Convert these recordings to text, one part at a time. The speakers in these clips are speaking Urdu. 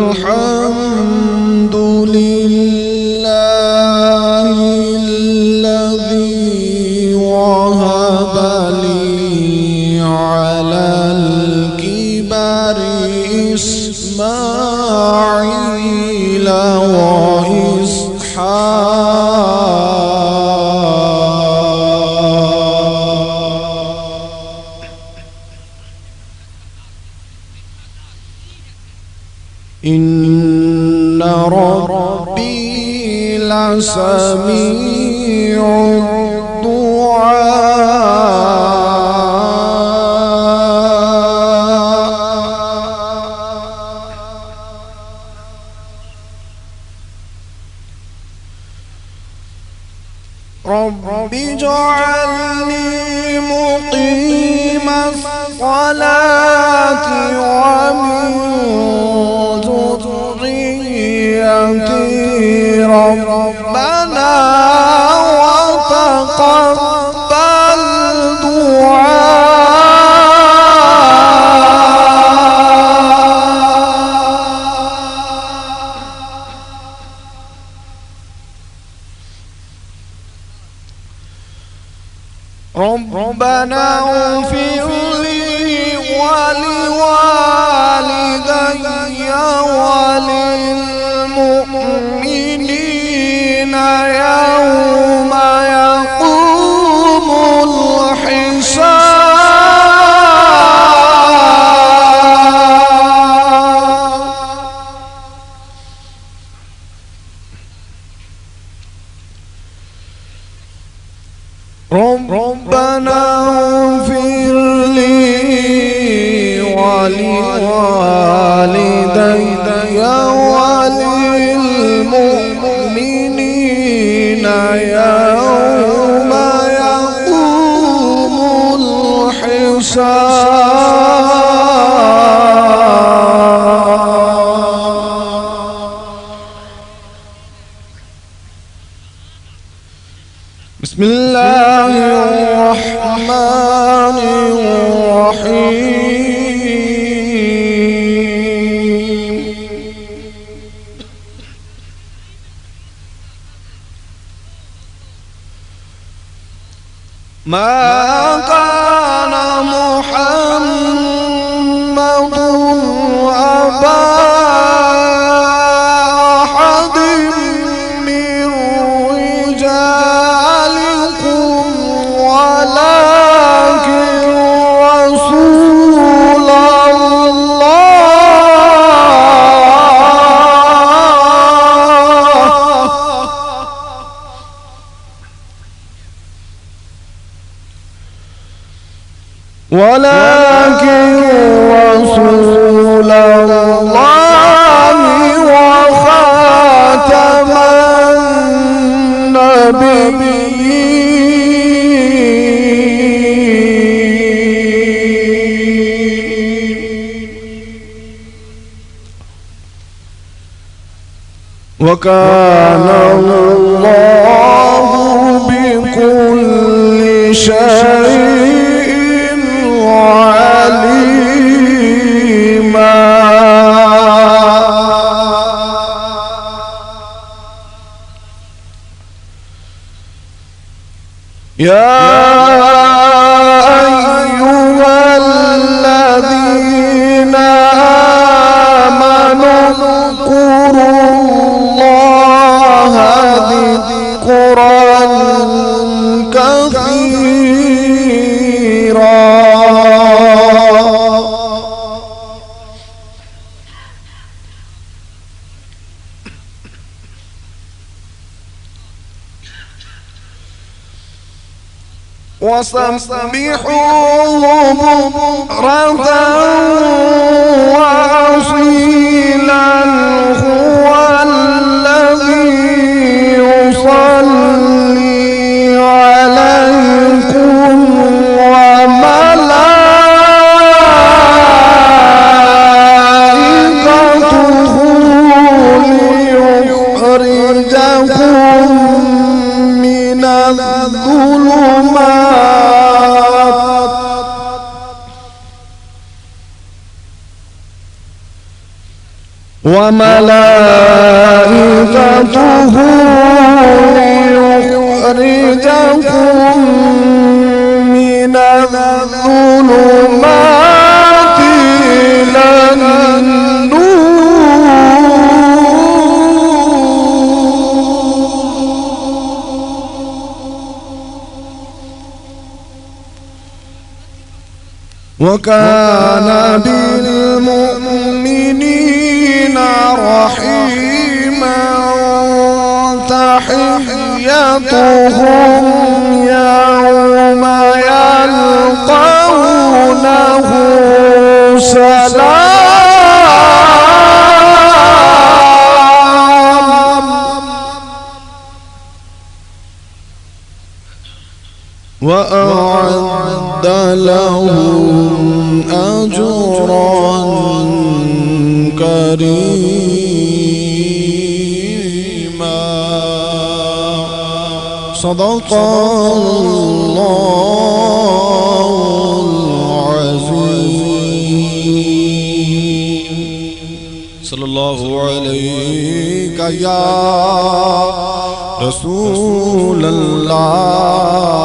الحمد لله الذي وهب لي على الكبر إسماعيل إن ربي لسميع الدعاء رب اجعلني مقيم الصلاة ومن ذريتي ربنا وتقبل ربنا اغفر لي ولوالدي وللمؤمنين يوم يقوم الحساب ربنا اغفر لي ولوالدي وللمؤمنين يوم يقوم الحساب بسم الله الرحمن الرحيم ما كان محمد أبا أحد من رجالكم ولكن رسول الله وخاتم النبيين وكان الله بكل شيء عليما يا أيها الذين آمنوا اذكروا الله ذكرا كثيرا وسبحوه بكرة وأصيلا هو الذي يصلي عليكم وملائكته ليخرجكم من الظلمات وملائكته ليخرجكم من الظلمات إلى وكان بالمؤمنين رحيما تحيتهم يوم يلقونه سلام وأعد لهم أجرا كريما صدق الله العظيم صلى الله عليك يا رسول الله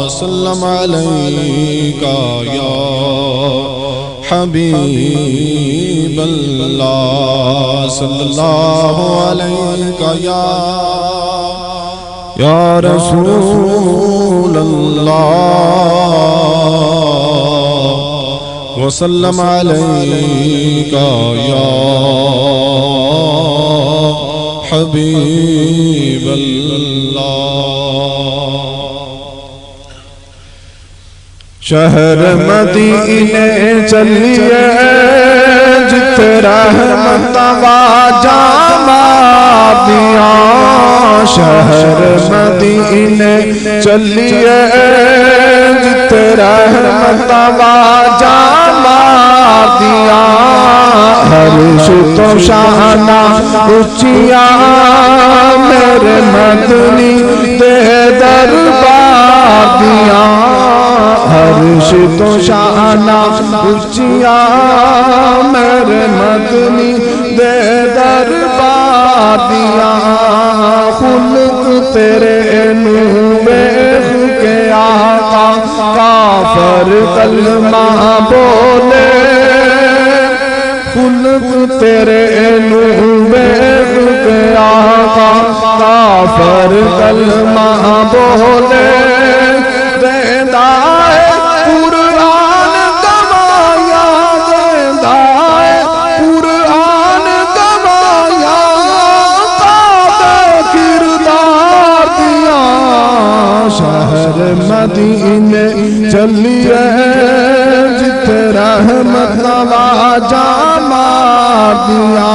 سلم عليك يا حبيب الله صلى الله عليك يا رسول الله وسلم عليك يا حبيب الله شہر مدینے چلیے جتے رحمت واجہ دیا شہر مدینے چلیے جتے رحمت واجہ دیا عرش تو شانہ اچھیا میرے مدنی دے دربار دیا عرش تو شانہ اچھیا میرے مدنی دے دربار دیا خلق تیرے نویخ کے آقا کافر کلمہ بولے خلق تیرے نویخ کے آقا کافر کلمہ بولے دیندہ ہے قرآن گوایا دیندہ ہے قرآن گوایا قابل کردار دیا شہر مدینے چلیے جتے رحمت واجہ دیا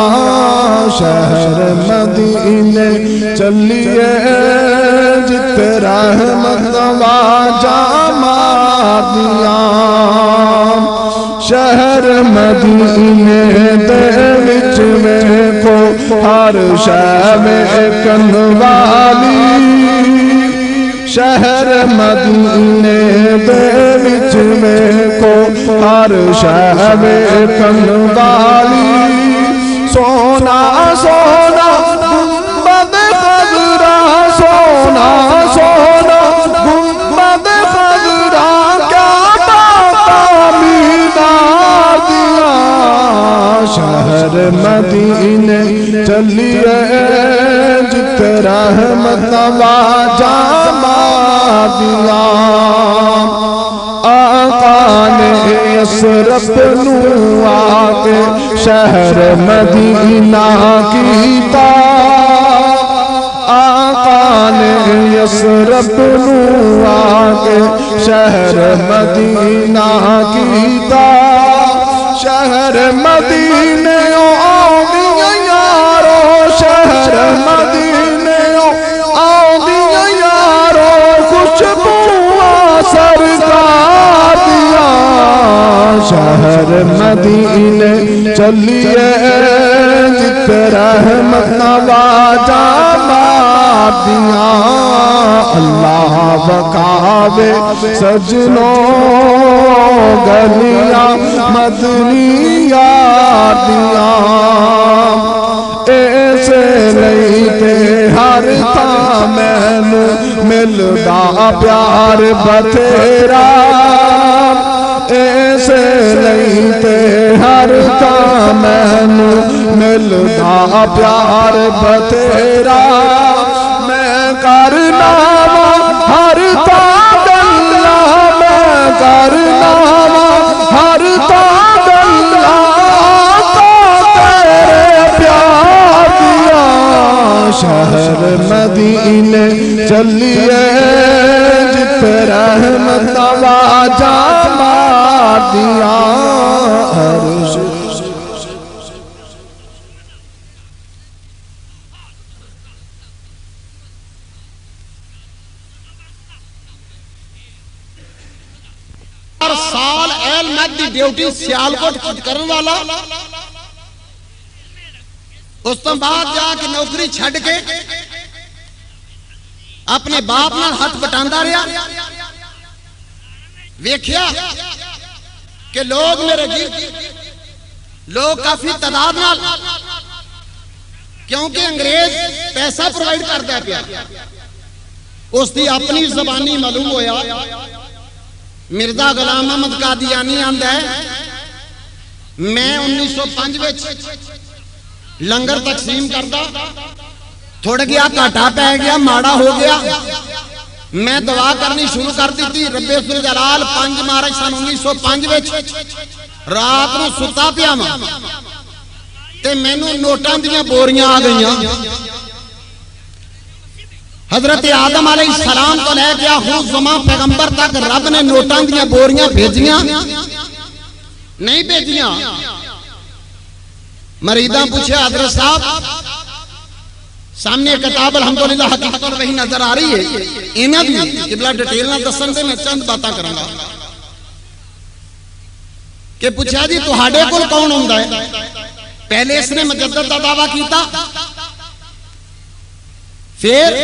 شہر مدینے چلیے جتے رحمت واجہ دیا شہر مدینے دے وچ میں کو ہر شے میں کنوالی شہر مدینے دے وچ میں کو ہر شے میں کنوالی سونا سونا گنبد خضرا سونا سونا گنبد خضرا کیا باقا مینار دیا شہر مدینے چلیے جتے رحمت واجہ دیا آقا نے یسرب نو آکے شہر مدینہ کیتا آقا نے یسرب نو آکے شہر مدینہ کیتا شہر مدینے آدیا یارو شہر مدینے آدیا یارو خوشبو سرکار دیا شہر مدینے چلیے جتے رحمت واجہ دیا اللہ بکاوے سجنوں گلیاں مدنی یادیاں ایسے لیتے ہر تھا مینو ملدا پیار بتھیرا ایسے لیتے ہر تھا مینو ملدا پیار بتھیرا میں کرنا ہر تھا گلا میں کرنا ہر تھا گلا شہر مدینے چلیے جت رحمت واجہ مار دیا عرش ہر سال اہل مد دی ڈیوٹی سیالکوٹ کرن والا اس تو بعد جا کے نوکری چھڑ کے اپنے باپ نال ہاتھ بٹاندا رہا ویکھیا کہ لوگ میرے گرد لوگ کافی تعداد نال کیونکہ انگریز پیسہ پرووائڈ کرتا پیا اس دی اپنی زبانی معلوم ہویا مرزا غلام احمد قادیانی آندا ہے میں 1905 وچ لنگر تقسیم کردا تھوڑ گیا کاٹا پہ گیا ماڑا ہو گیا میں دعا کرنی شروع کر دی تھی رب ذوالجلال 5 مارچ سن 1905 وچ رات نو ستا پیا ماں تے مینوں نوٹاں دیاں بوریاں آ گئیاں حضرت آدم علیہ السلام تو لے گیا ہوں زمان پیغمبر تک رب نے نوٹاں دیاں بوریاں بھیجیاں نہیں بھیجیاں مریداں پوچھے حضرت صاحب سامنے کتاب الحمدللہ حقیقت اور وہی نظر آ رہی ہے انہاں بھی قبلہ ڈیٹیل نہ دسن دے میں چند باتاں کروں گا کہ پوچھا جی تہاڈے کول کون ہوندا ہے پہلے اس نے مجدد دا دعویٰ کیتا پھر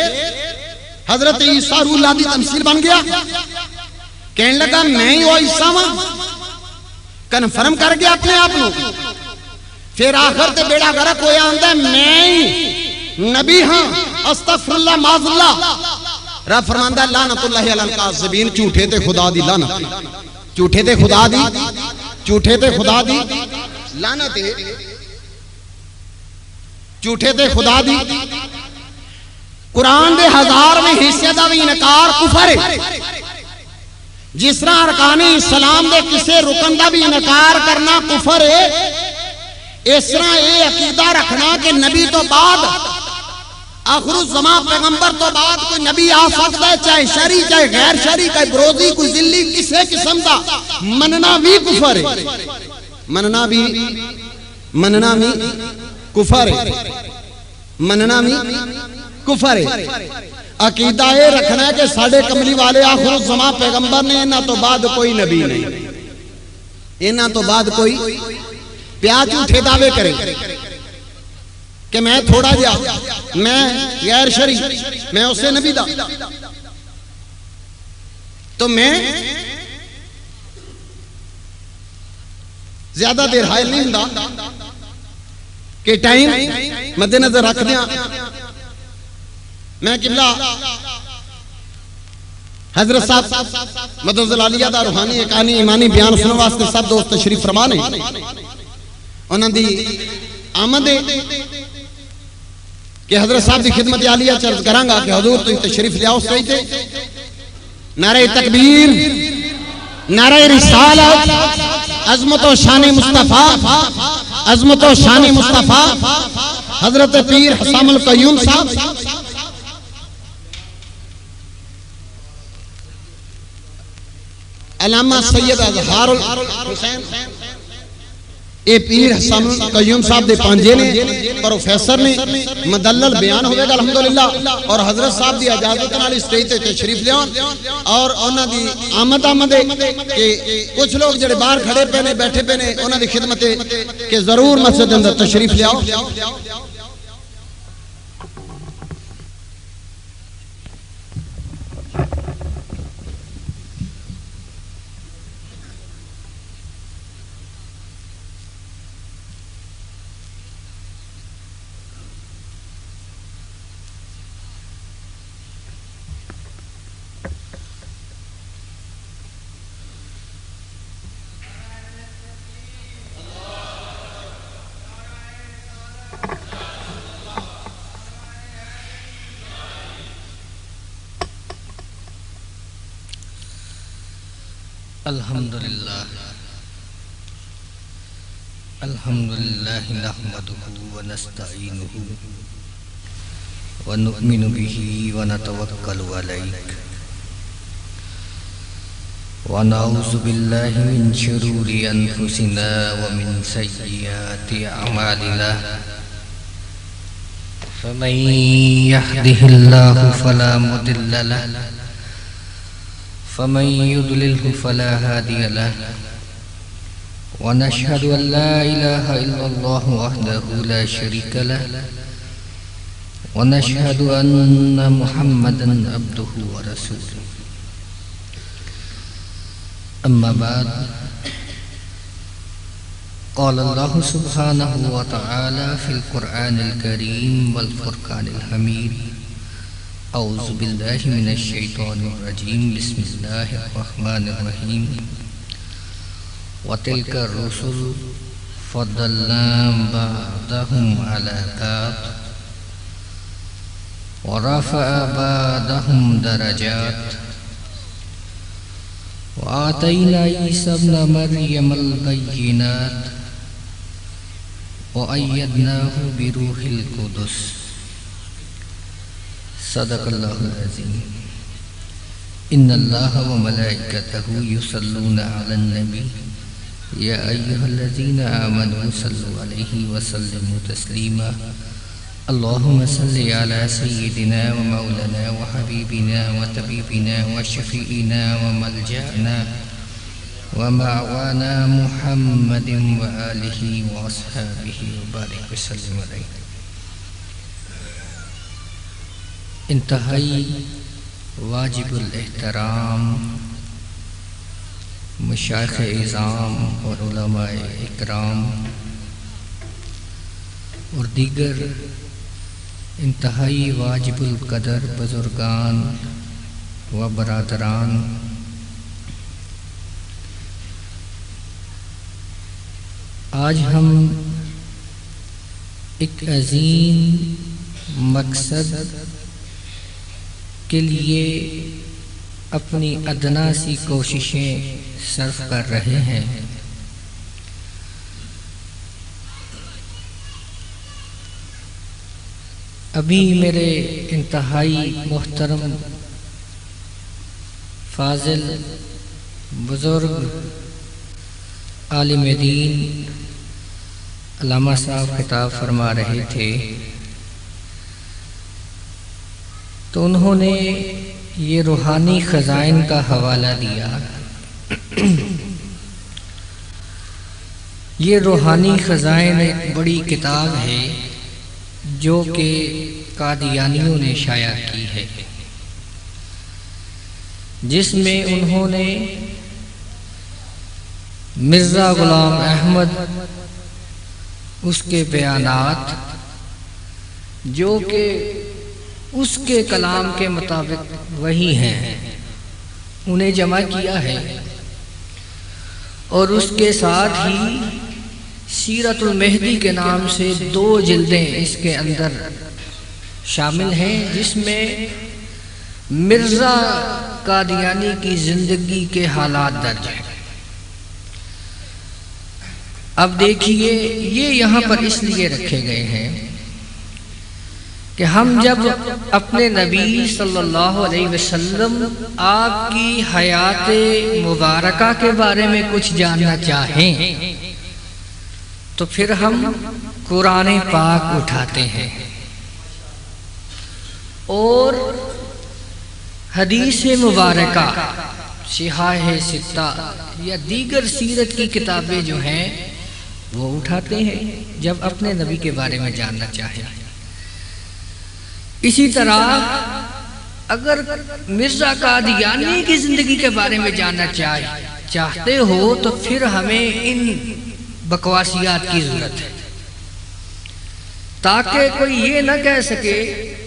حضرت عیسیٰ روح اللہ دی تمثیل بن گیا کہنے لگا میں ہی وہ عیسیٰ ہاں کنفرم کر گیا اپنے آپ نو پھر آخر تے بیڑا غرق ہویا آندا ہے میں ہی نبی ہاں استغفر اللہ معاذ اللہ رب فرماندا ہے لعنت اللہ علی الکاذبین جھوٹے تے خدا دی لعنت جھوٹے تے خدا دی لعنت جھوٹے تے خدا دی قرآن دے 1000ویں حصے دا بھی انکار کفر ہے جس طرح ارکان اسلام دے کسے رکن دا بھی انکار کرنا کفر ہے اس طرح یہ عقیدہ رکھنا کہ نبی تو بعد آخر الزمان پیغمبر تو بعد کوئی نبی آ سکتا ہے چاہے شرعی چاہے غیر شرعی کوئی بروزی کوئی ذلی کسے قسم دا مننا بھی کفر ہے مننا بھی کفر ہے عقیدہ یہ رکھنا ہے کہ ساڑھے کملی والے آخر الزمان پیغمبر نے انہاں تو بعد کوئی نبی نہیں انہاں تو بعد کوئی پیاج اٹھے دعوے کرے کہ میں تھوڑا جا میں غیر شرعی میں اسے نبی دا تو میں زیادہ دیر حائل نہیں ہوں کہ ٹائم مد نظر رکھ دیا میں قبلہ حضرت صاحب مدد العالیہ دا روحانی اکانی ایمانی بیان سنو واسطے سب دوست تشریف فرمانے انہوں دی آمد ہے کہ حضرت صاحب دی خدمت عالیہ چرز کرانگا کہ حضور تو تشریف لیا اس کہی تھے نعرہ تکبیر نعرہ رسالت عظمت و شان مصطفیٰ عظمت و شان مصطفیٰ حضرت پیر حسام القیوم صاحب علامہ سید اظہار الحسین اے پیر حسام القیوم صاحب دے پانجے نے پروفیسر نے مدلل بیان ہوئے گا الحمدللہ اور حضرت صاحب دی اجازت نالی سٹیج تے تشریف لے اور انہاں دی آمد ہے کہ کچھ لوگ جڑے باہر کھڑے پہ نے بیٹھے پہ نے انہاں دی خدمت ہے کہ ضرور مسجد اندر تشریف لے آؤ الحمدللہ نحمده ونستعینه ونؤمن به ونتوکل علیہ ونعوذ باللہ من شرور انفسنا ومن سیئات اعمالنا فمن يهده الله فلا مضل له فمن يضلله فلا هادي له ونشهد أن لا إله إلا الله وحده لا شريك له ونشهد أن محمدا عبده ورسوله أما بعد قال الله سبحانه وتعالى في القرآن الكريم والفرقان الحميد أعوذ بالله من الشيطان الرجيم بسم الله الرحمن الرحيم وتلك الرسل فضلنا بعضهم على بعض ورفع بعضهم درجات وآتينا عيسى ابن مريم البينات وأيدناه بروح القدس صدق اللہ العظیم ان اللہ وملائکتہ یصلون علی النبی یا ایہا الذین آمنوا صلوا علیہ وسلموا تسلیما اللہم صلی علی سیدنا ومولانا وحبیبنا وطبیبنا وشفیعنا وملجأنا ومعوانا محمد وآلہ واصحابہ وبارک وسلم علیہ. انتہائی واجب الاحترام مشائخ اعظام اور علماء اکرام اور دیگر انتہائی واجب القدر بزرگان و برادران، آج ہم ایک عظیم مقصد کے لیے اپنی ادنا سی کوششیں صرف کر رہے ہیں. ابھی میرے انتہائی محترم فاضل بزرگ عالم دین علامہ صاحب خطاب فرما رہے تھے تو انہوں نے یہ روحانی خزائن کا حوالہ دیا. یہ روحانی خزائن ایک بڑی کتاب ہے جو کہ قادیانیوں نے شائع کی ہے، جس میں انہوں نے مرزا غلام احمد اس کے بیانات جو کہ اس کے کلام کے مطابق وہی ہیں انہیں جمع کیا ہے، اور اس کے ساتھ ہی سیرت المہدی کے نام سے 2 جلدیں اس کے اندر شامل ہیں، جس میں مرزا قادیانی کی زندگی کے حالات درج ہیں. اب دیکھیے یہ یہاں پر اس لیے رکھے گئے ہیں کہ ہم جب اپنے نبی صلی اللہ علیہ وسلم آپ کی حیات مبارکہ کے بارے میں کچھ جاننا چاہیں تو پھر ہم قرآن پاک اٹھاتے ہیں اور حدیث مبارکہ صحاح ستہ یا دیگر سیرت کی کتابیں جو ہیں وہ اٹھاتے ہیں جب اپنے نبی کے بارے میں جاننا چاہیں. اسی طرح اگر مرزا قادیانی کی زندگی کے بارے میں جاننا چاہتے ہو تو پھر ہمیں ان بکواسیات کی ضرورت ہے، تاکہ کوئی یہ نہ کہہ سکے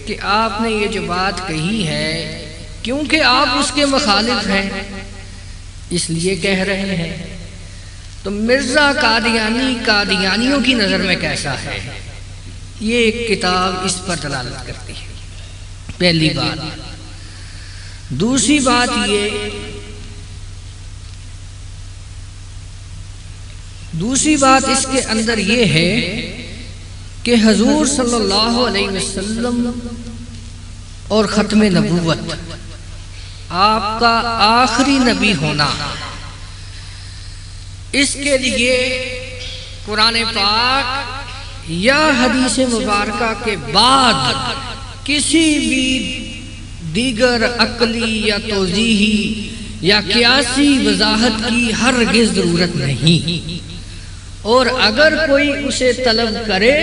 کہ آپ نے یہ جو بات کہی ہے کیونکہ آپ اس کے مخالف ہیں اس لیے کہہ رہے ہیں. تو مرزا قادیانی قادیانیوں کی نظر میں کیسا ہے، یہ ایک کتاب اس پر دلالت کرتی ہے. پہلی بات. دوسری بات یہ دوسری بات اس کے اندر یہ ہے کہ حضور صلی اللہ علیہ وسلم اور ختم نبوت، آپ کا آخری نبی ہونا، اس کے لیے قرآن پاک یا حدیث مبارکہ کے بعد کسی بھی دیگر عقلی یا توضیحی یا قیاسی وضاحت کی ہرگز ضرورت نہیں، اور اگر کوئی اسے طلب کرے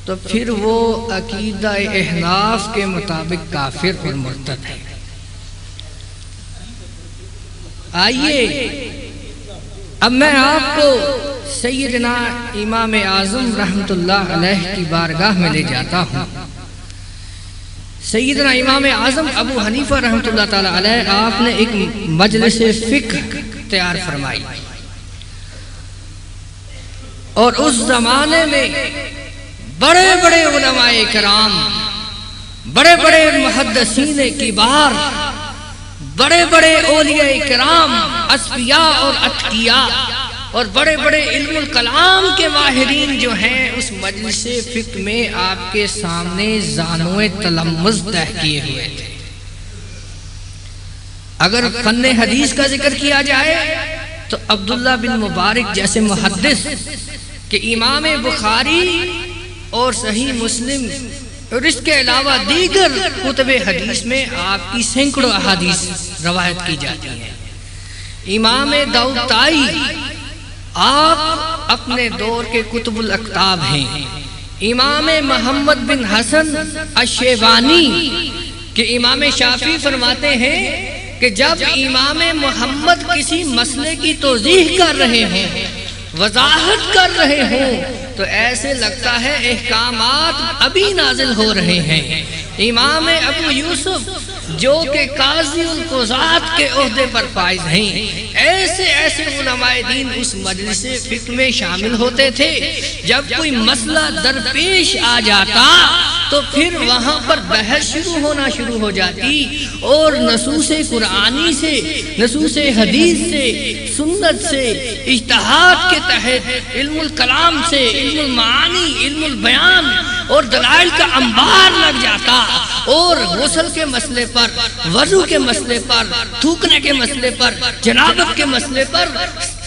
تو پھر وہ عقیدہ احناف کے مطابق کافر اور مرتد ہے۔ آئیے اب میں آپ کو سیدنا امام اعظم رحمۃ اللہ علیہ کی بارگاہ میں لے جاتا ہوں۔ سیدنا امام اعظم ابو حنیفہ رحمۃ اللہ تعالی علیہ، آپ نے ایک مجلس فقہ تیار فرمائی، اور اس زمانے میں بڑے بڑے علماء کرام، بڑے بڑے محدثین کبار، بڑے بڑے اولیاء کرام، اصفیاء اور اتقیاء، اور بڑے بڑے علم الکلام کے ماہرین جو ہیں اس مجلس فقہ میں آپ کے سامنے زانوِ تلمذ طے کیے ہوئے تھے۔ اگر فن حدیث کا ذکر کیا جائے تو عبداللہ بن مبارک جیسے محدث کہ امام بخاری اور صحیح مسلم اور اس کے علاوہ دیگر کتب حدیث میں آپ کی سینکڑوں احادیث روایت کی جاتی ہیں۔ امام داؤد طائی آپ اپنے دور کے کتب الاکتاب ہیں۔ امام محمد بن حسن الشیبانی کہ امام شافعی فرماتے ہیں کہ جب امام محمد کسی مسئلے کی توضیح کر رہے ہیں، وضاحت کر رہے ہوں، تو ایسے لگتا ہے احکامات ابھی نازل ہو رہے ہیں۔ امام ابو یوسف جو کہ قاضی القضات کے عہدے پر فائز ہیں، ایسے ایسے علماء دین اس مجلس فقہ میں شامل ہوتے تھے۔ جب کوئی مسئلہ درپیش آ جاتا تو پھر وہاں پر بحث شروع ہو جاتی، اور نصوص قرآنی سے، نصوص حدیث سے، سنت سے، اجتہاد کے تحت علم الکلام سے، علم المعانی، علم البیان اور دلائل کا انبار لگ جاتا، اور غسل کے مسئلے پر، وضو کے مسئلے پر، تھوکنے کے مسئلے پر، جنابت کے مسئلے پر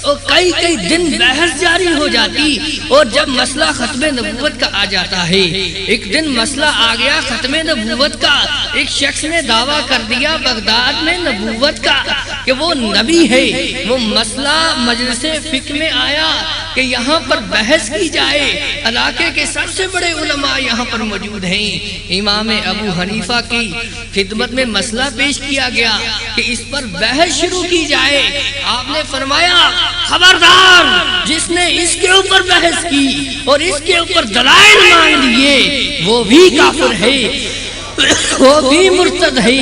اور کئی دن بحث جاری ہو جاتی۔ اور جب مسئلہ ختم نبوت کا آ جاتا ہے، ایک دن مسئلہ آ گیا ختم نبوت کا، ایک شخص نے دعویٰ کر دیا بغداد میں نبوت کا کہ وہ نبی ہے، وہ مسئلہ مجلس فقہ میں آیا کہ یہاں پر بحث کی جائے، علاقے کے سب سے بڑے علماء یہاں پر موجود ہیں۔ امام ابو حنیفہ کی خدمت میں مسئلہ پیش کیا گیا کہ اس پر بحث شروع کی جائے۔ آپ نے فرمایا خبردار، جس نے اس کے اوپر بحث کی اور اس کے اوپر دلائل مانگ لیے وہ بھی کافر ہے، وہ بھی مرتد ہے،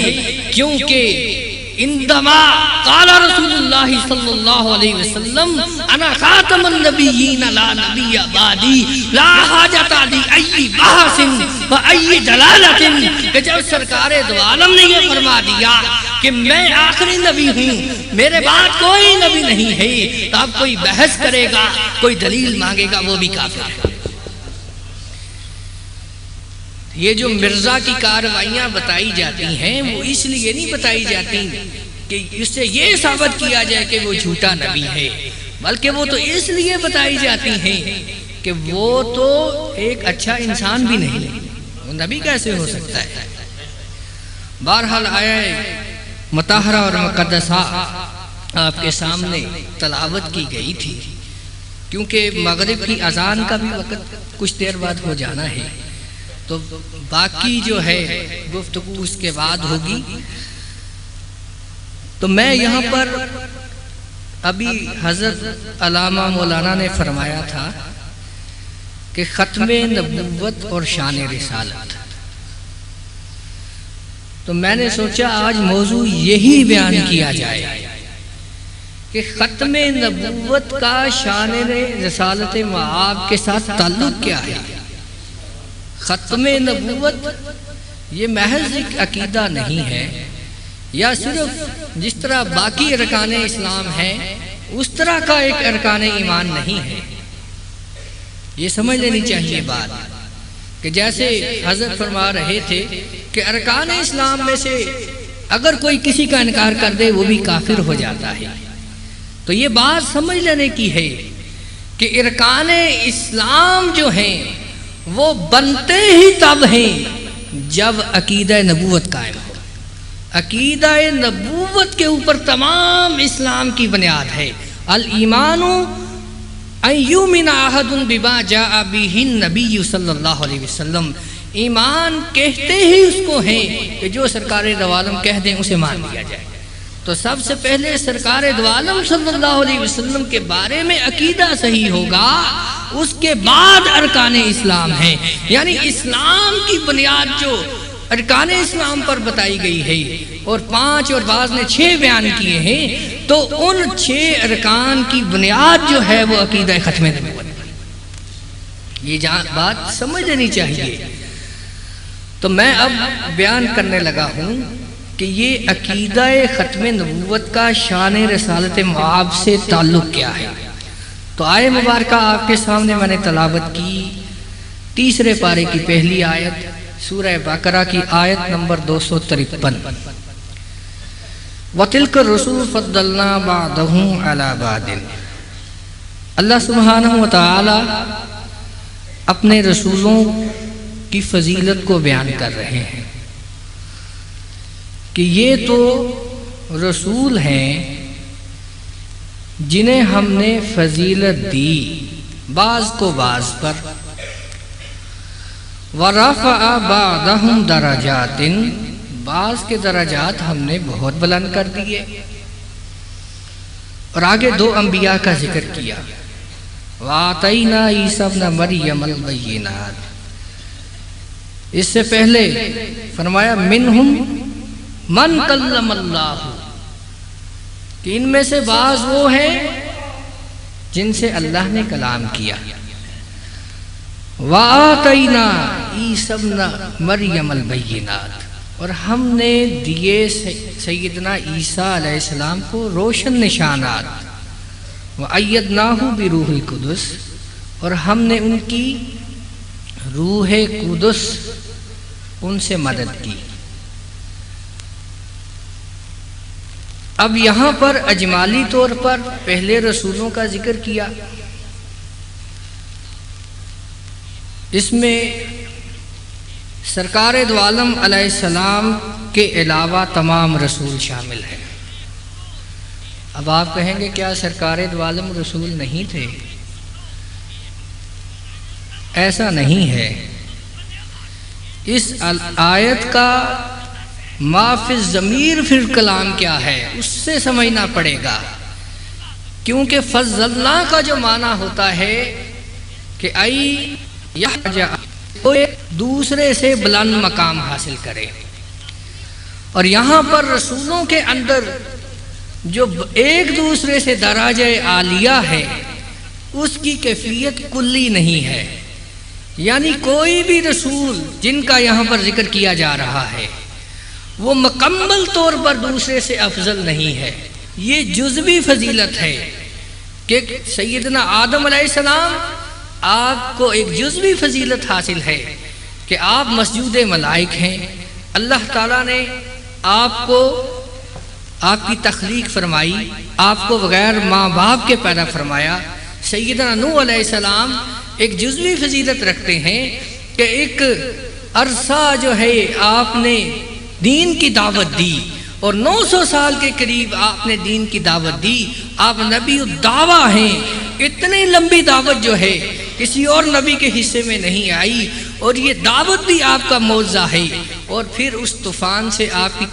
کیونکہ اندما قال رسول اللہ صلی اللہ علیہ وسلم انا خاتم النبیین لا نبی بعدی لا حاجت لی بحث و دلالت، کہ جب سرکار دو عالم نے یہ فرما دیا کہ میں آخری نبی ہوں، میرے بعد کوئی نبی نہیں ہے، تو اب کوئی بحث کرے گا، کوئی دلیل مانگے گا، وہ بھی کافر ہے۔ یہ جو مرزا کی کارروائیاں بتائی جاتی ہیں وہ اس لیے نہیں بتائی جاتی کہ اس سے یہ ثابت کیا جائے کہ وہ جھوٹا نبی ہے، بلکہ وہ تو اس لیے بتائی جاتی ہیں کہ وہ تو ایک اچھا انسان بھی نہیں، وہ نبی کیسے ہو سکتا ہے۔ بہرحال آیت مطہرہ اور مقدسہ آپ کے سامنے تلاوت کی گئی تھی، کیونکہ مغرب کی اذان کا بھی وقت کچھ دیر بعد ہو جانا ہے، تو باقی جو ہے گفتگو اس کے بعد ہوگی۔ تو میں یہاں پر ابھی حضرت علامہ مولانا نے فرمایا تھا کہ ختم نبوت اور شان رسالت، تو میں نے سوچا آج موضوع یہی بیان کیا جائے کہ ختم نبوت کا شان رسالت معاب کے ساتھ تعلق کیا ہے۔ ختم نبوت یہ محض ایک عقیدہ نہیں ہے، یا صرف جس طرح باقی ارکان اسلام ہیں اس طرح کا ایک ارکان ایمان نہیں ہے۔ یہ سمجھ لینی چاہیے بات کہ جیسے حضرت فرما رہے تھے کہ ارکان اسلام میں سے اگر کوئی کسی کا انکار کر دے وہ بھی کافر ہو جاتا ہے۔ تو یہ بات سمجھ لینے کی ہے کہ ارکان اسلام جو ہیں وہ بنتے ہی تب ہیں جب عقیدہ نبوت قائم ہو۔ عقیدہ نبوت کے اوپر تمام اسلام کی بنیاد ہے۔ الایمان ان یؤمن احد بما جاء به النبی صلی اللہ علیہ وسلم، ایمان کہتے ہی اس کو ہیں کہ جو سرکار دو عالم کہہ دیں اسے مان لیا جائے۔ تو سب سے پہلے سرکار دو عالم صلی اللہ علیہ وسلم کے بارے میں عقیدہ صحیح ہوگا، اس کے بعد ارکان اسلام ہیں۔ یعنی اسلام کی بنیاد جو ارکان اسلام پر بتائی گئی ہے، اور 5 اور بعض نے 6 بیان کیے ہیں، تو ان 6 ارکان کی بنیاد جو ہے وہ عقیدہ ختم نبوت۔ یہ بات سمجھ لینی چاہیے۔ تو میں اب بیان کرنے لگا ہوں کہ یہ عقیدہ ختم نبوت کا شان رسالت معاب سے تعلق کیا ہے۔ تو آیہ مبارکہ آپ کے سامنے میں نے تلاوت کی، 3 پارے کی پہلی آیت، سورہ بقرہ کی آیت نمبر 253۔ وَتِلْكَ الرُّسُلُ فَضَّلْنَا بَعْضَهُمْ عَلَى بَعْضٍ۔ اللہ سبحانہ وتعالی اپنے رسولوں کی فضیلت کو بیان کر رہے ہیں کہ یہ تو رسول ہیں جنہیں ہم نے فضیلت دی بعض کو بعض پر، وَرَفَعَ بَعْضَهُمْ دَرَجَاتٍ، بعض کے درجات ہم نے بہت بلند کر دیے۔ اور آگے 2 انبیاء کا ذکر کیا، وَآتَيْنَا عِیسَیٰ ابْنَ مَرْیَمَ الْبَیِّنَاتِ۔ اس سے پہلے فرمایا مِنْهُمْ مَنْ کَلَّمَ اللَّهُ، کہ ان میں سے بعض وہ ہیں جن سے اللہ نے کلام کیا۔ وَآتَيْنَا عِیسَیٰ ابْنَ مَرْیَمَ الْبَیِّنَاتِ، اور ہم نے دیے سیدنا عیسیٰ علیہ السلام کو روشن نشانات۔ وَأَيَّدْنَاهُ بِرُوحِ الْقُدُسِ، اور ہم نے ان کی روح قدس ان سے مدد کی۔ اب یہاں پر اجمالی طور پر پہلے رسولوں کا ذکر کیا، اس میں سرکار دو عالم علیہ السلام کے علاوہ تمام رسول شامل ہیں۔ اب آپ کہیں گے کیا سرکار دو عالم رسول نہیں تھے؟ ایسا نہیں ہے۔ اس آیت کا ما فی الضمیر فی الکلام کیا ہے اس سے سمجھنا پڑے گا، کیونکہ فضلنا کا جو معنی ہوتا ہے کہ ای وہ ایک دوسرے سے بلند مقام حاصل کرے، اور یہاں پر رسولوں کے اندر جو ایک دوسرے سے درجہ عالیہ ہے اس کی کیفیت کلی نہیں ہے۔ یعنی کوئی بھی رسول جن کا یہاں پر ذکر کیا جا رہا ہے وہ مکمل طور پر دوسرے سے افضل نہیں ہے، یہ جزوی فضیلت ہے کہ سیدنا آدم علیہ السلام آپ کو ایک جزوی فضیلت حاصل ہے کہ آپ مسجود ملائک ہیں، اللہ تعالیٰ نے آپ کو آپ کی تخلیق فرمائی، آپ کو بغیر ماں باپ کے پیدا فرمایا۔ سیدنا نوح علیہ السلام ایک جزوی فضیلت رکھتے ہیں کہ ایک عرصہ جو ہے آپ نے دین کی دعوت دی، اور 900 سال کے قریب آپ نے دین کی دعوت دی، آپ نبی الدعویٰ ہیں۔ اتنی لمبی دعوت جو ہے کسی اور نبی کے حصے میں نہیں آئی، اور یہ دعوت بھی آپ کا معجزہ ہے، اور پھر اس طوفان سے آپ کی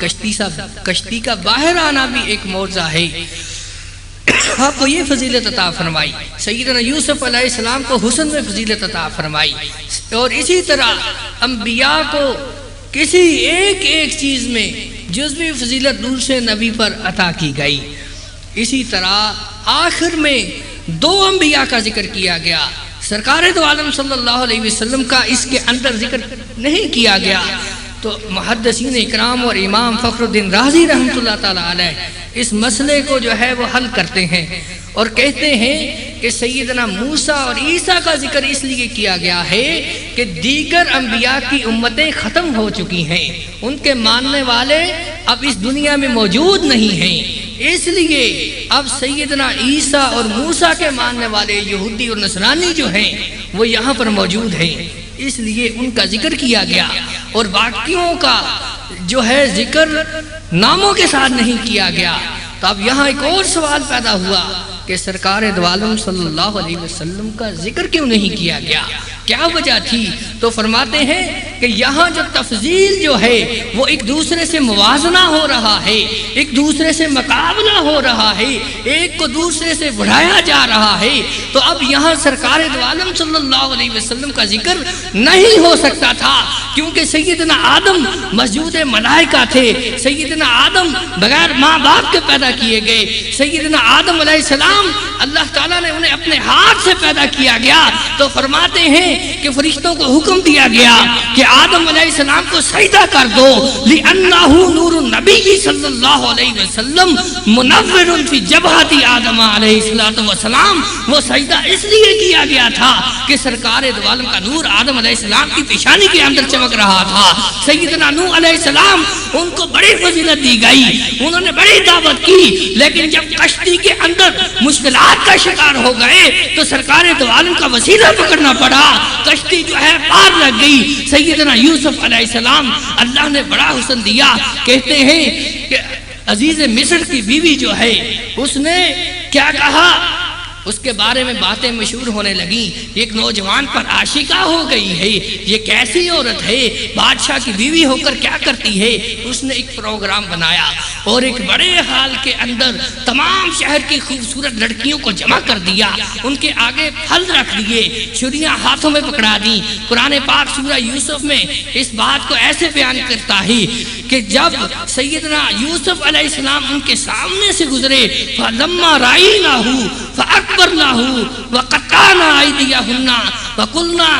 کشتی کا باہر آنا بھی ایک معجزہ ہے۔ آپ کو یہ فضیلت عطا فرمائی، سیدنا یوسف علیہ السلام کو حسن میں فضیلت عطا فرمائی، اور اسی طرح انبیاء کو کسی ایک چیز میں جزوی فضیلت دوسرے نبی پر عطا کی گئی۔ اسی طرح آخر میں 2 انبیاء کا ذکر کیا گیا، سرکار دو عالم صلی اللہ علیہ وسلم کا اس کے اندر ذکر نہیں کیا گیا۔ تو محدثین اکرام اور امام فخر الدین رازی رحمۃ اللہ تعالی علیہ اس مسئلے کو جو ہے وہ حل کرتے ہیں اور کہتے ہیں کہ سیدنا موسیٰ اور عیسیٰ کا ذکر اس لیے کیا گیا ہے کہ دیگر انبیاء کی امتیں ختم ہو چکی ہیں، ان کے ماننے والے اب اس دنیا میں موجود نہیں ہیں، اس لیے اب سیدنا عیسیٰ اور موسیٰ کے ماننے والے یہودی اور نصرانی جو ہیں وہ یہاں پر موجود ہیں، اس لیے ان کا ذکر کیا گیا اور باقیوں کا جو ہے ذکر ناموں کے ساتھ نہیں کیا گیا۔ تو اب یہاں ایک اور سوال پیدا ہوا کہ سرکار دو عالم صلی اللہ علیہ وسلم کا ذکر کیوں نہیں کیا گیا، کیا وجہ تھی؟ تو فرماتے ہیں کہ یہاں جو تفضیل جو ہے وہ ایک دوسرے سے موازنہ ہو رہا ہے، ایک دوسرے سے مقابلہ ہو رہا ہے، ایک کو دوسرے سے بڑھایا جا رہا ہے، تو اب یہاں سرکار دو عالم صلی اللہ علیہ وسلم کا ذکر نہیں ہو سکتا تھا، کیونکہ سیدنا آدم مسجود ملائکہ تھے، سیدنا آدم بغیر ماں باپ کے پیدا کیے گئے، سیدنا آدم علیہ السلام اللہ تعالیٰ نے انہیں اپنے ہاتھ سے پیدا کیا گیا۔ تو فرماتے ہیں کہ فرشتوں کو حکم دیا گیا کہ آدم علیہ السلام کو سجدہ کر دو، لِأَنَّهُ نُورُ النَّبِيِّ صلی اللہ علیہ وسلم مُنَوِّرٌ فِي جَبْهَةِ آدم علیہ السلام۔ وہ سجدہ اس لیے کیا گیا تھا کہ سرکار دو عالم کا نور آدم علیہ السلام کی پیشانی کے اندر چمک رہا تھا۔ سیدنا نوح علیہ السلام ان کو بڑی فضیلت دی گئی، انہوں نے بڑی دعوت کی، لیکن جب کشتی کے اندر مشکلات کا شکار ہو گئے تو سرکار دو عالم کا وسیلہ پکڑنا پڑا، کشتی جو ہے پار لگ گئی۔ سیدنا یوسف علیہ السلام اللہ نے بڑا حسن دیا، کہتے ہیں کہ عزیز مصر کی بیوی جو ہے اس نے کیا کہا، اس کے بارے میں باتیں مشہور ہونے لگیں، ایک نوجوان پر عاشقہ ہو گئی ہے، یہ کیسی عورت ہے، بادشاہ کی بیوی ہو کر کیا کرتی ہے۔ اس نے ایک پروگرام بنایا اور ایک بڑے ہال کے اندر تمام شہر کی خوبصورت لڑکیوں کو جمع کر دیا، ان کے آگے پھل رکھ دیے، چھریاں ہاتھوں میں پکڑا دیں۔ قرآن پاک سورہ یوسف میں اس بات کو ایسے بیان کرتا ہے کہ جب سیدنا یوسف علیہ السلام ان کے سامنے سے گزرے، فَلَمَّا رَأَيْنَاهُ فَأَكْبَرْنَاهُ وَقَطَّعْنَا أَيْدِيَهُنَّ وَقُلْنَا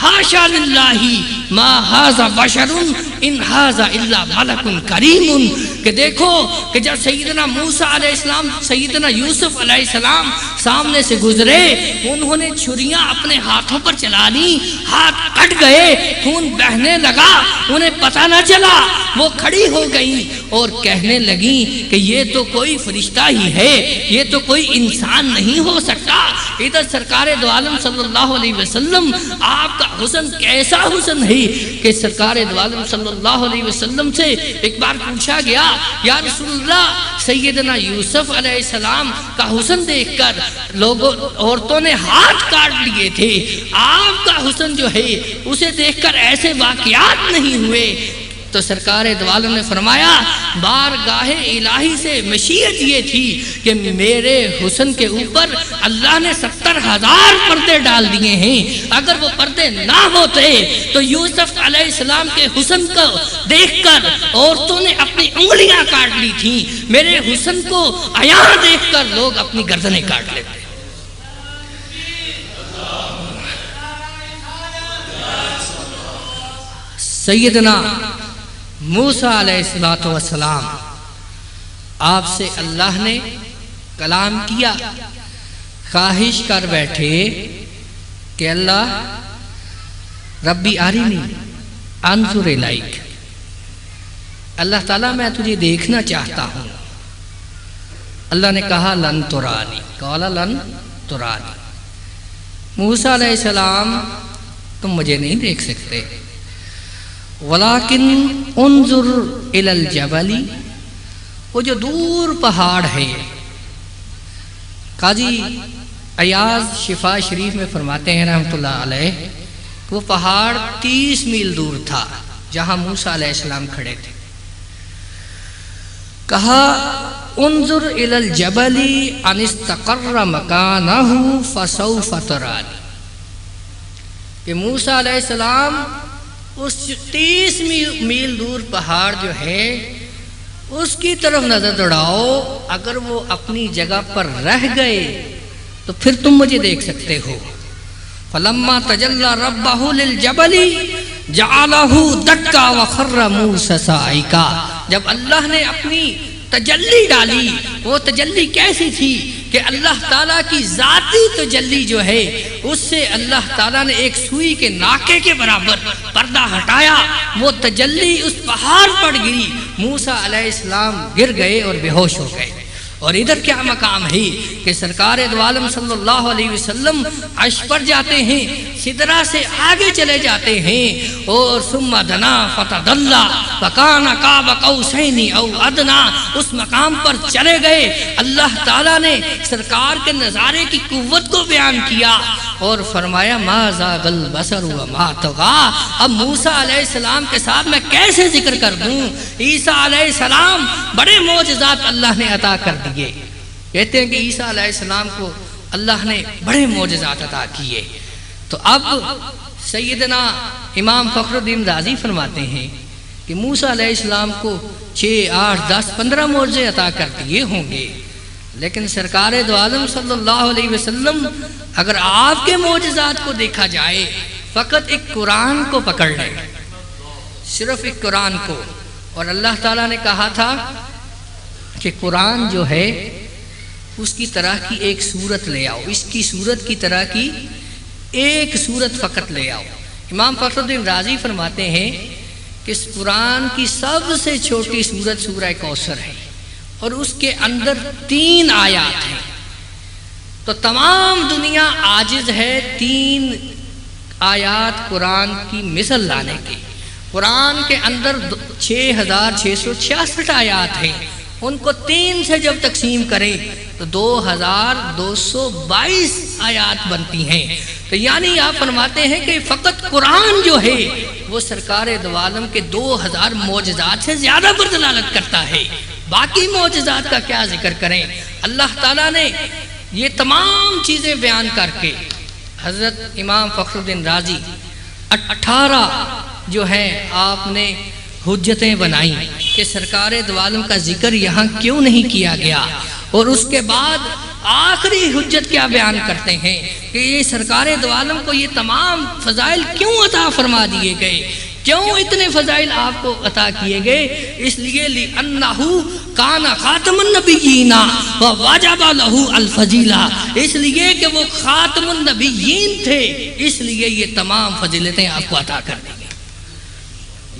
حاشا للہ ما ھذا بشر ان ھذا الا ملک کریم۔ کہ دیکھو کہ جب سیدنا موسیٰ علیہ السلام سیدنا یوسف علیہ السلام سامنے سے گزرے، انہوں نے چھریاں اپنے ہاتھوں پر چلا لی، ہاتھ کٹ گئے، خون بہنے لگا، انہیں پتہ نہ چلا، وہ کھڑی ہو گئیں اور کہنے لگیں کہ یہ تو کوئی فرشتہ ہی ہے، یہ تو کوئی انسان نہیں ہو سکتا۔ ادھر سرکار دو عالم صلی اللہ علیہ وسلم، آپ کا حسن کیسا حسن ہے کہ سرکار دو عالم صلی اللہ علیہ وسلم سے ایک بار پوچھا گیا، یا رسول اللہ سیدنا یوسف علیہ السلام کا حسن دیکھ کر لوگوں عورتوں نے ہاتھ کاٹ لیے تھے، آپ کا حسن جو ہے اسے دیکھ کر ایسے واقعات نہیں ہوئے۔ تو سرکار دو عالم نے فرمایا، بارگاہ الہی سے مشیت یہ تھی کہ میرے حسن کے اوپر اللہ نے 70,000 پردے ڈال دیے ہیں، اگر وہ پردے نہ ہوتے تو یوسف علیہ السلام کے حسن کو دیکھ کر عورتوں نے اپنی انگلیاں کاٹ لی تھیں، میرے حسن کو عیاں دیکھ کر لوگ اپنی گردنیں کاٹ لیتے۔ سیدنا موسیٰ علیہ السلام، آپ سے اللہ نے کلام کیا، خواہش کر بیٹھے کہ اللہ ربی ارنی انظر الیک، اللہ تعالیٰ میں تجھے دیکھنا چاہتا ہوں۔ اللہ نے کہا لن ترانی، قال لن ترانی، موسیٰ علیہ السلام تم مجھے نہیں دیکھ سکتے، ولیکن انظر الی الجبل، وہ جو دور پہاڑ ہے۔ قاضی ایاز شفا شریف میں فرماتے ہیں رحمۃ اللہ علیہ، وہ پہاڑ 30 میل دور تھا جہاں موسیٰ علیہ السلام کھڑے تھے۔ کہا انظر الی الجبل ان استقر مکانہ فسوف ترانی، کہ موسیٰ علیہ السلام اس 30 میل دور پہاڑ جو ہے اس کی طرف نظر دوڑاؤ، اگر وہ اپنی جگہ پر رہ گئے تو پھر تم مجھے دیکھ سکتے ہو۔ فلما تجلی ربہ للجبل جعلہ دکا وخر موسیٰ صعقا، جب اللہ نے اپنی تجلی ڈالی، وہ تجلی کیسی تھی کہ اللہ تعالیٰ کی ذاتی تجلی جو ہے اس سے اللہ تعالیٰ نے ایک سوئی کے ناکے کے برابر پردہ ہٹایا، وہ تجلی اس پہاڑ پر گری، موسیٰ علیہ السلام گر گئے اور بے ہوش ہو گئے۔ اور ادھر کیا مقام ہے کہ سرکار دو عالم صلی اللہ علیہ وسلم عرش پر جاتے ہیں، سدرہ سے آگے چلے جاتے ہیں، اور ثم دنا فتدلی فکان قاب قوسین او ادنی، اس مقام پر چلے گئے۔ اللہ تعالیٰ نے سرکار کے نظارے کی قوت کو بیان کیا اور فرمایا ما زاغ البصر وما طغی۔ اب موسیٰ علیہ السلام کے ساتھ میں کیسے ذکر کر دوں؟ عیسیٰ علیہ السلام بڑے معجزات اللہ نے عطا کر دیے۔ کہتے ہیں کہ عیسیٰ علیہ السلام کو اللہ نے بڑے معجزات عطا کیے۔ تو اب سیدنا امام فخر الدین رازی فرماتے ہیں کہ موسیٰ علیہ السلام کو 6، 8، 10، 15 معجزے عطا کر دیے ہوں گے، لیکن سرکار دو عالم صلی اللہ علیہ وسلم اگر آپ کے معجزات کو دیکھا جائے، فقط ایک قرآن کو پکڑ لیں، صرف ایک قرآن کو، اور اللہ تعالیٰ نے کہا تھا کہ قرآن جو ہے اس کی طرح کی ایک صورت لے آؤ، اس کی صورت کی طرح کی ایک صورت فقط لے آؤ۔ امام فخر الدین رازی فرماتے ہیں کہ اس قرآن کی سب سے چھوٹی صورت سورہ کوثر ہے، اور اس کے اندر 3 آیات ہیں، تو تمام دنیا عاجز ہے 3 آیات قرآن کی مثل لانے کی۔ قرآن کے اندر 6666 آیات ہیں، ان کو 3 سے جب تقسیم کریں تو 2222 آیات بنتی ہیں۔ تو یعنی آپ فرماتے ہیں کہ فقط قرآن جو ہے وہ سرکار دو عالم کے 2000 معجزات سے زیادہ پر دلالت کرتا ہے، باقی معجزات کا کیا ذکر کریں۔ اللہ تعالیٰ نے یہ تمام چیزیں بیان کر کے حضرت امام فخر الدین رازی 18 جو ہے آپ نے حجتیں بنائی کہ سرکار دو عالم کا ذکر یہاں کیوں نہیں کیا گیا، اور اس کے بعد آخری حجت کیا بیان کرتے ہیں کہ یہ سرکار دو عالم کو یہ تمام فضائل کیوں عطا فرما دیے گئے، کیوں اتنے فضائل آپ کو عطا کیے گئے؟ اس لیے لِأَنَّهُ كَانَ خَاتَمَ النَّبِيِّينَ وَوَجَبَ لَهُ الْفَضِيلَةُ، اس لیے کہ وہ خاتم النبیین تھے، اس لیے یہ تمام فضیلتیں آپ کو عطا کر دی گئی۔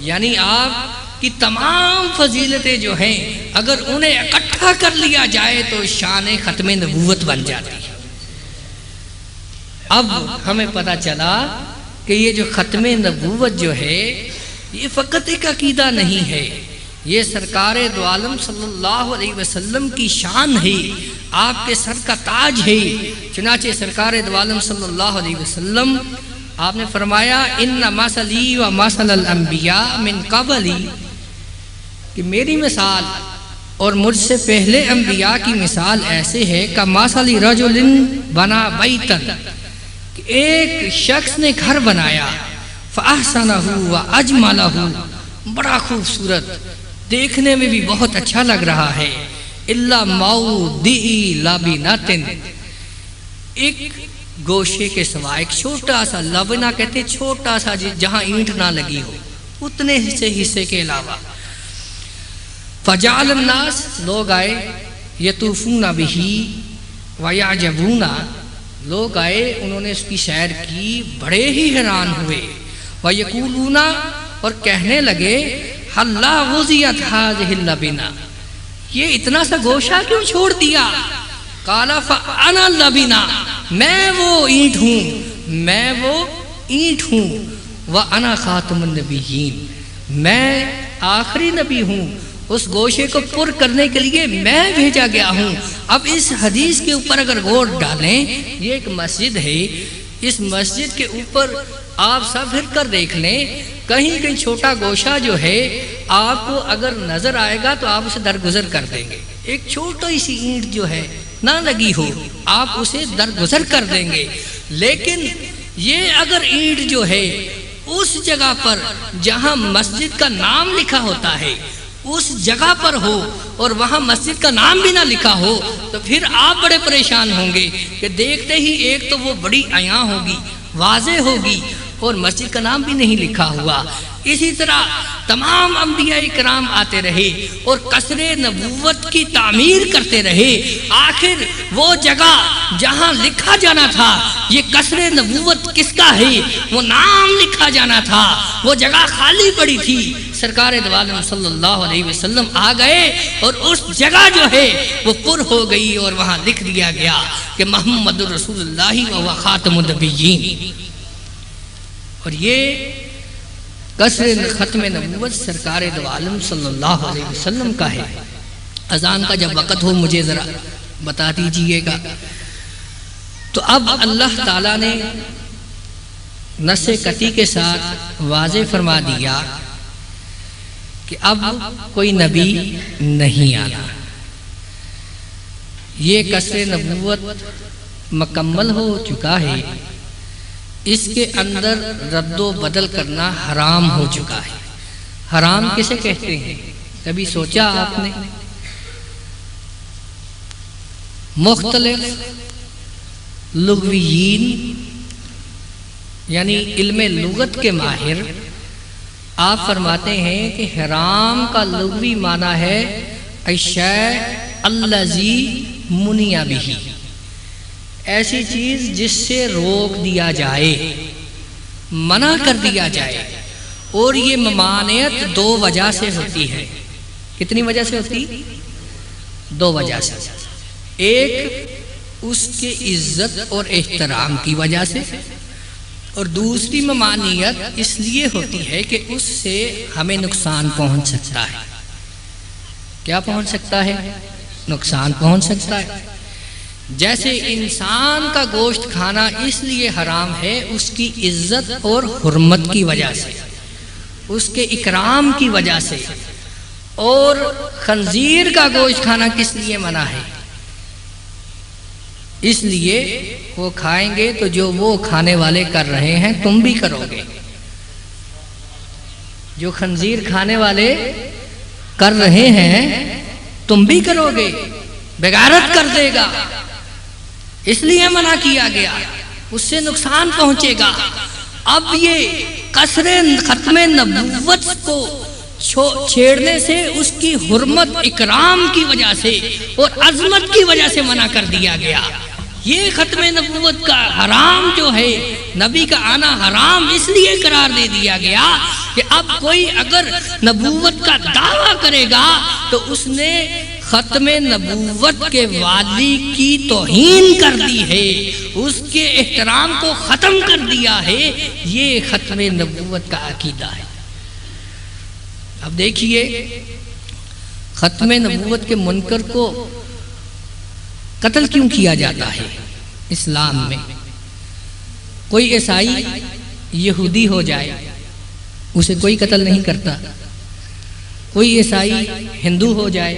یعنی آپ کی تمام فضیلتیں جو ہیں اگر انہیں اکٹھا کر لیا جائے تو شان ختم نبوت بن جاتی ہے۔ اب ہمیں پتہ چلا کہ یہ جو ختم نبوت جو ہے یہ فقط ایک عقیدہ نہیں ہے، یہ سرکار دو عالم صلی اللہ علیہ وسلم کی شان ہے، آپ کے سر کا تاج ہے۔ چنانچہ سرکار دو عالم صلی اللہ علیہ وسلم آپ نے فرمایا ان مثلی و مثل الانبیاء من قبلی، کہ میری مثال اور مجھ سے پہلے انبیاء کی مثال ایسے ہے کہ مثل رجل بنا بیتن، کہ ایک شخص نے گھر بنایا، فاحسنہ و اجملہ، بڑا خوبصورت، دیکھنے میں بھی بہت اچھا لگ رہا ہے، الا موضع لبنۃ، ایک گوشے کے سوا ایک چھوٹا سا، لبنہ کہتے چھوٹا سا جہاں اینٹ نہ لگی ہو، اتنے حصے کے علاوہ، فجعل الناس، لوگ آئے، یطوفون بہ ویعجبون، لوگ آئے انہوں نے اس کی سیر کی، بڑے ہی حیران ہوئے، ویقولون، اور کہنے لگے حلا غزیت ہذہ اللبنہ، یہ اتنا سا گوشہ کیوں چھوڑ دیا؟ قال فانا اللبنہ، میں وہ اینٹ ہوں، میں وہ اینٹ ہوں، وانا خاتم النبیین، میں آخری نبی ہوں، اس گوشے کو پر کرنے کے لیے میں بھیجا گیا ہوں۔ اب اس حدیث کے اوپر اگر غور ڈالیں، یہ ایک مسجد ہے، اس مسجد کے اوپر آپ سب پھر کر دیکھ لیں، کہیں کہیں چھوٹا گوشہ جو ہے آپ کو اگر نظر آئے گا تو آپ اسے درگزر کر دیں گے، ایک چھوٹی سی اینٹ جو ہے نہ لگی ہو آپ اسے درگزر کر دیں گے، لیکن یہ اگر اینٹ جو ہے اس جگہ پر جہاں مسجد کا نام لکھا ہوتا ہے اس جگہ پر ہو اور وہاں مسجد کا نام بھی نہ لکھا ہو تو پھر آپ بڑے پریشان ہوں گے کہ دیکھتے ہی ایک تو وہ بڑی عیاں ہوگی، واضح ہوگی، اور مسجد کا نام بھی نہیں لکھا ہوا۔ اسی طرح تمام انبیاء کرام آتے رہے اور قصر نبوت کی تعمیر کرتے رہے۔ آخر وہ جگہ جہاں لکھا جانا تھا یہ قصر نبوت کس کا ہے، وہ نام لکھا جانا تھا، وہ جگہ خالی پڑی تھی۔ سرکار دو عالم صلی اللہ علیہ وسلم آ گئے اور اس جگہ جو ہے وہ پر ہو گئی اور وہاں لکھ دیا گیا کہ محمد رسول اللہ و خاتم النبیین۔ اور یہ قصر ختم نبوت سرکار دو عالم صلی اللہ علیہ وسلم کا ہے۔ اذان کا جب وقت ہو مجھے ذرا بتا دیجئے گا۔ تو اب اللہ تعالیٰ نے نص قطعی کے ساتھ واضح فرما دیا کہ اب کوئی نبی نہیں آنا، یہ قصر نبوت مکمل ہو چکا ہے، اس کے اندر رد و بدل کرنا حرام ہو چکا ہے۔ حرام کسے کہتے ہیں؟ کبھی سوچا آپ نے؟ مختلف لغویین یعنی علم لغت کے ماہر آپ فرماتے ہیں کہ حرام کا لغوی معنی ہے الشیء الذی منع بہ، ایسی چیز جس سے روک دیا جائے، منع کر دیا جائے۔ اور یہ ممانعت دو وجہ سے ہوتی ہے۔ کتنی وجہ سے ہوتی؟ دو وجہ سے۔ ایک اس کے عزت اور احترام کی وجہ سے، اور دوسری ممانعت اس لیے ہوتی ہے کہ اس سے ہمیں نقصان پہنچ سکتا ہے۔ کیا پہنچ سکتا ہے؟ نقصان پہنچ سکتا ہے۔ جیسے انسان کا گوشت کھانا اس لیے حرام ہے اس کی عزت اور حرمت کی وجہ سے، اس کے اکرام کی وجہ سے۔ اور خنزیر کا گوشت کھانا کس لیے منع ہے؟ اس لیے وہ کھائیں گے تو جو وہ کھانے والے کر رہے ہیں تم بھی کرو گے، جو خنزیر کھانے والے کر رہے ہیں تم بھی کرو گے، بغیرت کر دے گا، اس لیے منع کیا گیا، اس سے نقصان پہنچے گا۔ اب یہ قصر ختم نبوت کو چھیڑنے سے اس کی حرمت اکرام کی وجہ سے اور عظمت کی وجہ سے منع کر دیا گیا۔ یہ ختم نبوت کا حرام جو ہے، نبی کا آنا حرام اس لیے قرار دے دیا گیا کہ اب کوئی اگر نبوت کا دعویٰ کرے گا تو اس نے ختم نبوت کے والی کی توہین کر دی ہے، اس کے احترام کو ختم کر دیا ہے۔ یہ ختم نبوت کا عقیدہ ہے۔ اب دیکھیے ختم نبوت کے منکر کو قتل کیوں کیا جاتا ہے اسلام میں؟ کوئی عیسائی یہودی ہو جائے اسے کوئی قتل نہیں کرتا، کوئی عیسائی ہندو ہو جائے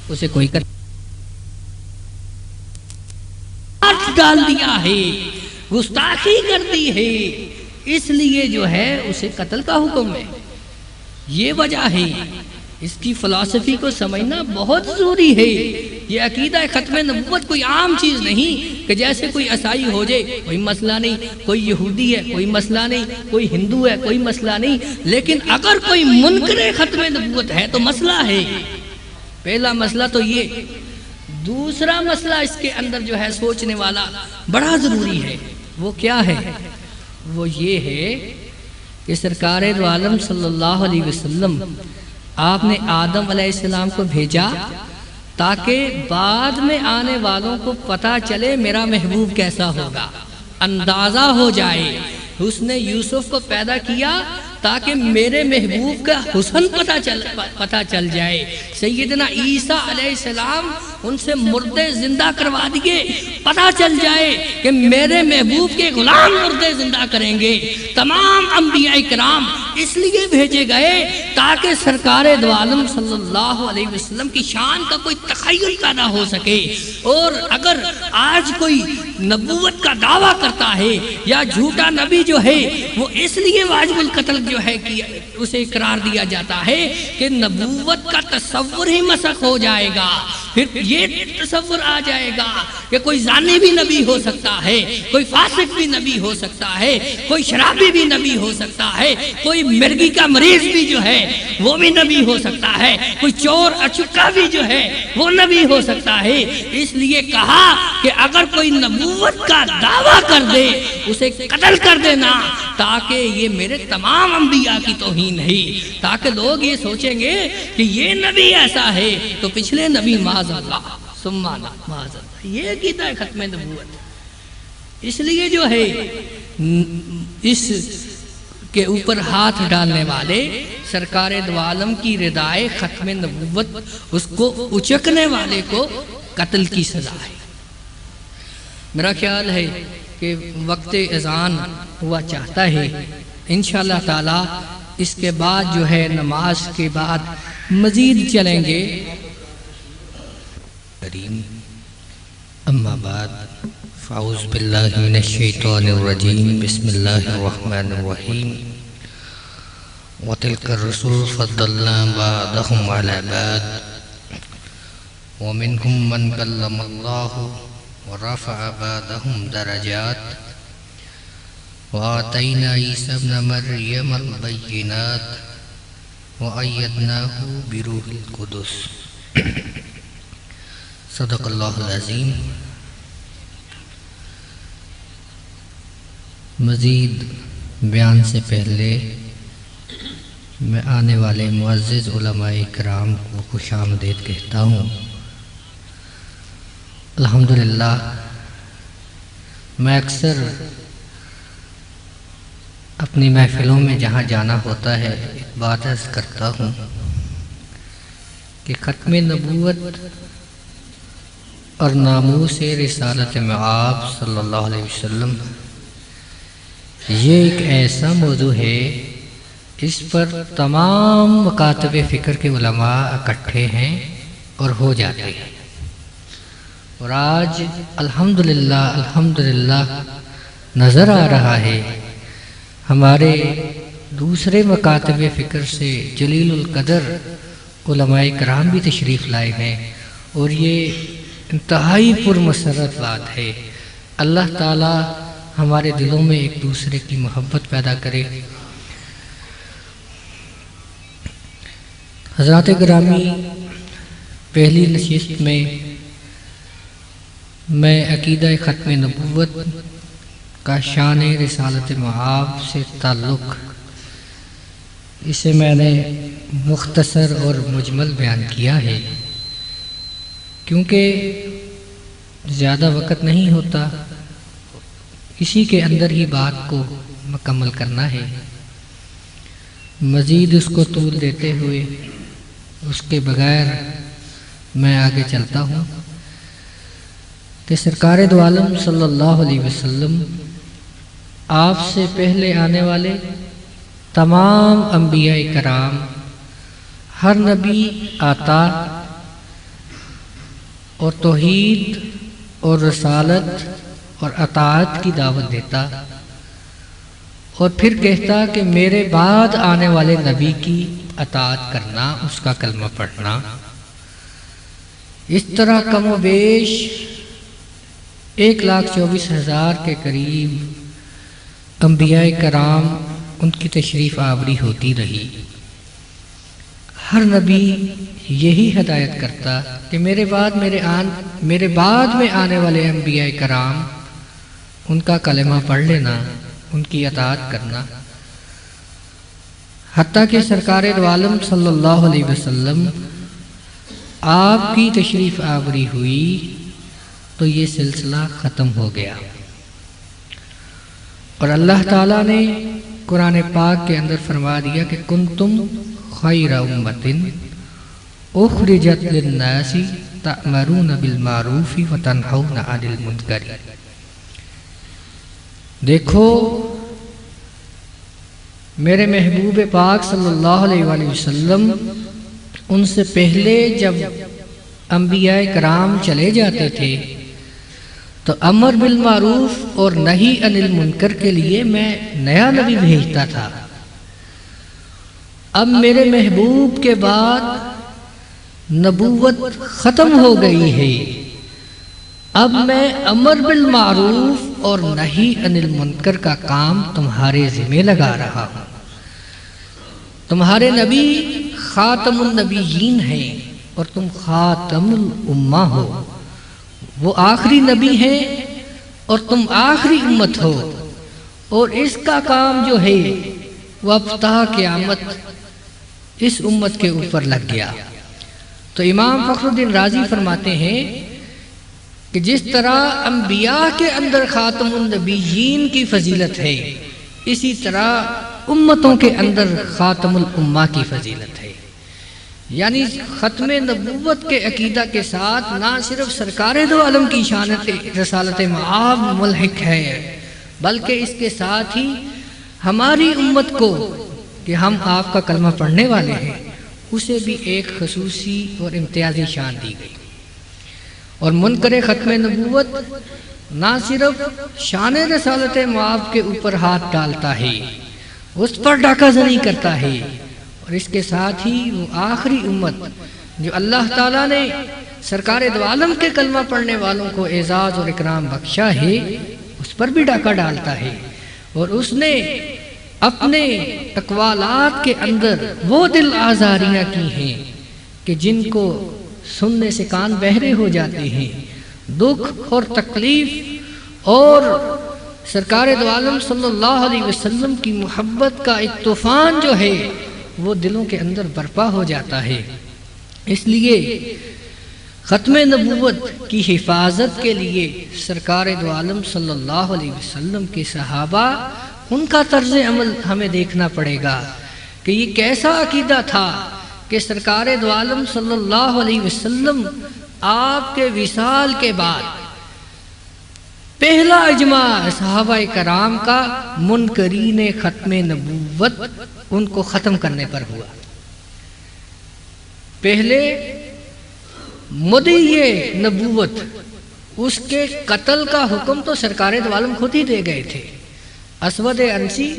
اسے کوئی قتل ڈال دیا ہے، گستاخی کر دی ہے، اس لیے جو ہے اسے قتل کا حکم ہے۔ یہ وجہ ہے، اس کی فلسفی کو سمجھنا بہت ضروری ہے۔ یہ عقیدہ ختم نبوت کوئی عام چیز نہیں کہ جیسے کوئی عیسائی ہو جائے کوئی مسئلہ نہیں، کوئی یہودی ہے کوئی مسئلہ نہیں، کوئی ہندو ہے کوئی مسئلہ نہیں، لیکن اگر کوئی منکر ختم نبوت ہے تو مسئلہ ہے۔ پہلا مسئلہ تو یہ۔ دوسرا مسئلہ اس کے اندر جو ہے سوچنے والا بڑا ضروری ہے، وہ کیا ہے؟ وہ یہ ہے کہ سرکار دو عالم صلی اللہ علیہ وسلم آپ نے آدم علیہ السلام کو بھیجا تاکہ بعد میں آنے والوں کو پتہ چلے میرا محبوب کیسا ہوگا، اندازہ ہو جائے۔ اس نے یوسف کو پیدا کیا تاکہ میرے محبوب کا حسن پتہ چل جائے۔ سیدنا عیسیٰ علیہ السلام ان سے مردے زندہ کروا دیے، پتہ چل جائے کہ میرے محبوب کے غلام مردے زندہ کریں گے۔ تمام انبیاء کرام اس لیے بھیجے گئے تاکہ سرکار دو عالم صلی اللہ علیہ وسلم کی شان کا کوئی تخیل پیدا ہو سکے۔ اور اگر آج کوئی نبوت کا دعویٰ کرتا ہے یا جھوٹا نبی جو ہے وہ اس لیے واجب القتل جو ہے کہ اسے قرار دیا جاتا ہے کہ نبوت کا تصور ہی مسخ ہو جائے گا، پھر یہ تصور آ جائے گا کہ کوئی زانی بھی نبی ہو سکتا ہے، کوئی فاسق بھی نبی ہو سکتا ہے، کوئی شرابی بھی نبی ہو سکتا ہے، کوئی مرگی کا مریض بھی جو ہے وہ بھی نبی ہو سکتا ہے، کوئی چور اچکا بھی جو ہے وہ نبی ہو سکتا ہے۔ اس لیے کہا کہ اگر کوئی نبوت کا دعویٰ کر دے اسے قتل کر دینا، تاکہ یہ میرے تمام انبیاء کی توہین نہیں، تاکہ لوگ یہ سوچیں گے کہ یہ نبی ایسا ہے تو پچھلے نبی معاذ اللہ ثم معاذ اللہ، یہ عقیدہ ہے ختم نبوت۔ اس لیے جو ہے اس کے اوپر ہاتھ ڈالنے والے سرکار دو عالم کی ردائے ختم نبوت، اس کو اچکنے والے کو قتل کی سزا ہے۔ میرا خیال ہے کہ وقت اذان ہوا چاہتا ہے، انشاءاللہ تعالی اس کے بعد جو ہے نماز کے بعد مزید چلیں گے۔ اما بعد فاعوذ باللہ من الشیطان الرجیم، بسم اللہ الرحمن الرحیم۔ وَتِلْكَ الرُّسُلُ فَضَّلْنَا بَعْضَهُمْ عَلَى بَعْضٍ وَمِنْهُمْ مَنْ كَلَّمَ اللَّهُ وَرَفَعَ بَعْضَهُمْ دَرَجَاتٍ وَآتَيْنَا عِيسَى ابْنَ مَرْيَمَ الْبَيِّنَاتِ وَأَيَّدْنَاهُ بِرُوحِ الْقُدُسِ۔ صدق اللہ العظیم۔ مزید بیان سے پہلے میں آنے والے معزز علماء کرام کو خوش آمدید کہتا ہوں۔ الحمدللہ میں اکثر اپنی محفلوں میں جہاں جانا ہوتا ہے ایک بات عرض کرتا ہوں کہ ختم نبوت اور ناموس رسالت مآب صلی اللہ علیہ وسلم یہ ایک ایسا موضوع ہے، اس پر تمام مکاتب فکر کے علماء اکٹھے ہیں اور ہو جاتے ہیں، اور آج الحمدللہ نظر آ رہا ہے ہمارے دوسرے مکاتب فکر سے جلیل القدر علماء کرام بھی تشریف لائے ہیں، اور یہ انتہائی پرمسرت بات ہے۔ اللہ تعالی ہمارے دلوں میں ایک دوسرے کی محبت پیدا کرے۔ حضرات گرامی، پہلی نشست میں عقیدہ ختم نبوت کا شان رسالت مآب سے تعلق اسے میں نے مختصر اور مجمل بیان کیا ہے، کیونکہ زیادہ وقت نہیں ہوتا، اسی کے اندر ہی بات کو مکمل کرنا ہے۔ مزید اس کو طول دیتے ہوئے اس کے بغیر میں آگے چلتا ہوں کہ سرکار دو عالم صلی اللہ علیہ وسلم آپ سے پہلے آنے والے تمام انبیاء کرام، ہر نبی آتا اور توحید اور رسالت اور اطاعت کی دعوت دیتا، اور پھر کہتا کہ میرے بعد آنے والے نبی کی اطاعت کرنا، اس کا کلمہ پڑھنا۔ اس طرح کم و بیش 1,24,000 کے قریب انبیاء کرام ان کی تشریف آوری ہوتی رہی۔ ہر نبی یہی ہدایت کرتا کہ میرے بعد میں آنے والے انبیاء کرام ان کا کلمہ پڑھ لینا، ان کی اطاعت کرنا، حتیٰ کہ سرکار دو عالم صلی اللہ علیہ وسلم آپ کی تشریف آوری ہوئی تو یہ سلسلہ ختم ہو گیا، اور اللہ تعالیٰ نے قرآن پاک کے اندر فرما دیا کہ کنتم خیر امۃ اخرجت للناس تأمرون بالمعروف وتنہون عن المنکر۔ دیکھو میرے محبوب پاک صلی اللہ علیہ وآلہ وسلم ان سے پہلے جب انبیاء کرام چلے جاتے تھے تو امر بالمعروف اور نہی عن المنکر کے لیے میں نیا نبی بھیجتا تھا۔ اب میرے محبوب کے بعد نبوت ختم ہو گئی ہے، اب میں امر بالمعروف اور نہی عن المنکر کا کام تمہارے ذمہ لگا رہا ہوں۔ تمہارے نبی خاتم النبیین ہیں اور تم خاتم الامہ ہو، وہ آخری نبی ہیں اور تم آخری امت ہو، اور اس کا کام جو ہے وہ اب تا قیامت اس امت کے اوپر لگ گیا۔ تو امام فخر الدین رازی فرماتے ہیں کہ جس طرح انبیاء کے اندر خاتم النبیین کی فضیلت ہے، اسی طرح امتوں کے اندر خاتم الامہ کی فضیلت ہے۔ یعنی ختم نبوت کے عقیدہ کے ساتھ نہ صرف سرکار دو عالم کی شانت رسالت معاب ملحق ہے، بلکہ اس کے ساتھ ہی ہماری امت کو کہ ہم آپ کا کلمہ پڑھنے والے ہیں، اسے بھی ایک خصوصی اور امتیازی شان دی گئی۔ اور منکر ختم نبوت نہ صرف شان رسالت معاب کے اوپر ہاتھ ڈالتا ہے، اس پر ڈاکہ زنی کرتا ہے، اور اس کے ساتھ ہی وہ آخری امت جو اللہ تعالیٰ نے سرکار دو عالم کے کلمہ پڑھنے والوں کو اعزاز اور اکرام بخشا ہے، اس پر بھی ڈاکہ ڈالتا ہے، اور اس نے اپنے اقوالات کے اندر وہ دل آزاریاں کی ہیں کہ جن کو سننے سے کان بہرے ہو جاتے ہیں، دکھ اور تکلیف اور سرکار دو عالم صلی اللہ علیہ وسلم کی محبت کا ایک طوفان جو ہے وہ دلوں کے اندر برپا ہو جاتا ہے۔ اس لیے ختم نبوت کی حفاظت کے لیے سرکار دو عالم صلی اللہ علیہ وسلم کے صحابہ، ان کا طرز عمل ہمیں دیکھنا پڑے گا کہ یہ کیسا عقیدہ تھا کہ سرکار دو عالم صلی اللہ علیہ وسلم آپ کے وصال کے بعد پہلا اجماع صحابہ کرام کا منکرین ختم نبوت ان کو ختم کرنے پر ہوا۔ پہلے مدعی نبوت اس کے قتل کا حکم تو سرکار دو عالم خود ہی دے گئے تھے۔ اسود انسی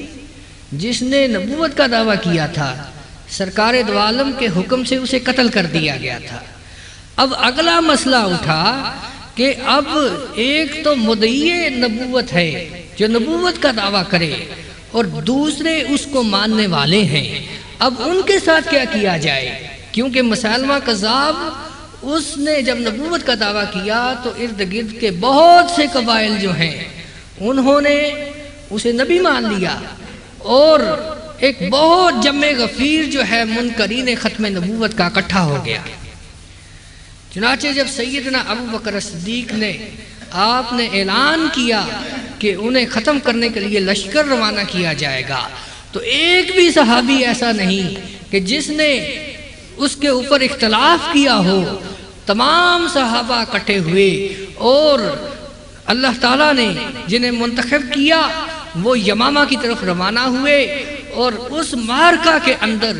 جس نے نبوت کا دعویٰ کیا تھا، سرکار دو عالم کے حکم سے اسے قتل کر دیا گیا تھا۔ اب اگلا مسئلہ اٹھا کہ اب ایک تو مدعی نبوت ہے جو نبوت کا دعویٰ کرے، اور دوسرے اس کو ماننے والے ہیں، اب ان کے ساتھ کیا کیا جائے؟ کیونکہ مسلمہ کذاب اس نے جب نبوت کا دعویٰ کیا تو ارد گرد کے بہت سے قبائل جو ہیں انہوں نے اسے نبی مان لیا، اور ایک بہت جمع غفیر جو ہے منکرین ختم نبوت کا اکٹھا ہو گیا۔ چنانچہ جب سیدنا ابو بکر صدیق نے آپ نے اعلان کیا کہ انہیں ختم کرنے کے لیے لشکر روانہ کیا جائے گا، تو ایک بھی صحابی ایسا نہیں کہ جس نے اس کے اوپر اختلاف کیا ہو۔ تمام صحابہ اکٹھے ہوئے، اور اللہ تعالیٰ نے جنہیں منتخب کیا وہ یمامہ کی طرف روانہ ہوئے، اور اس معرکہ کے اندر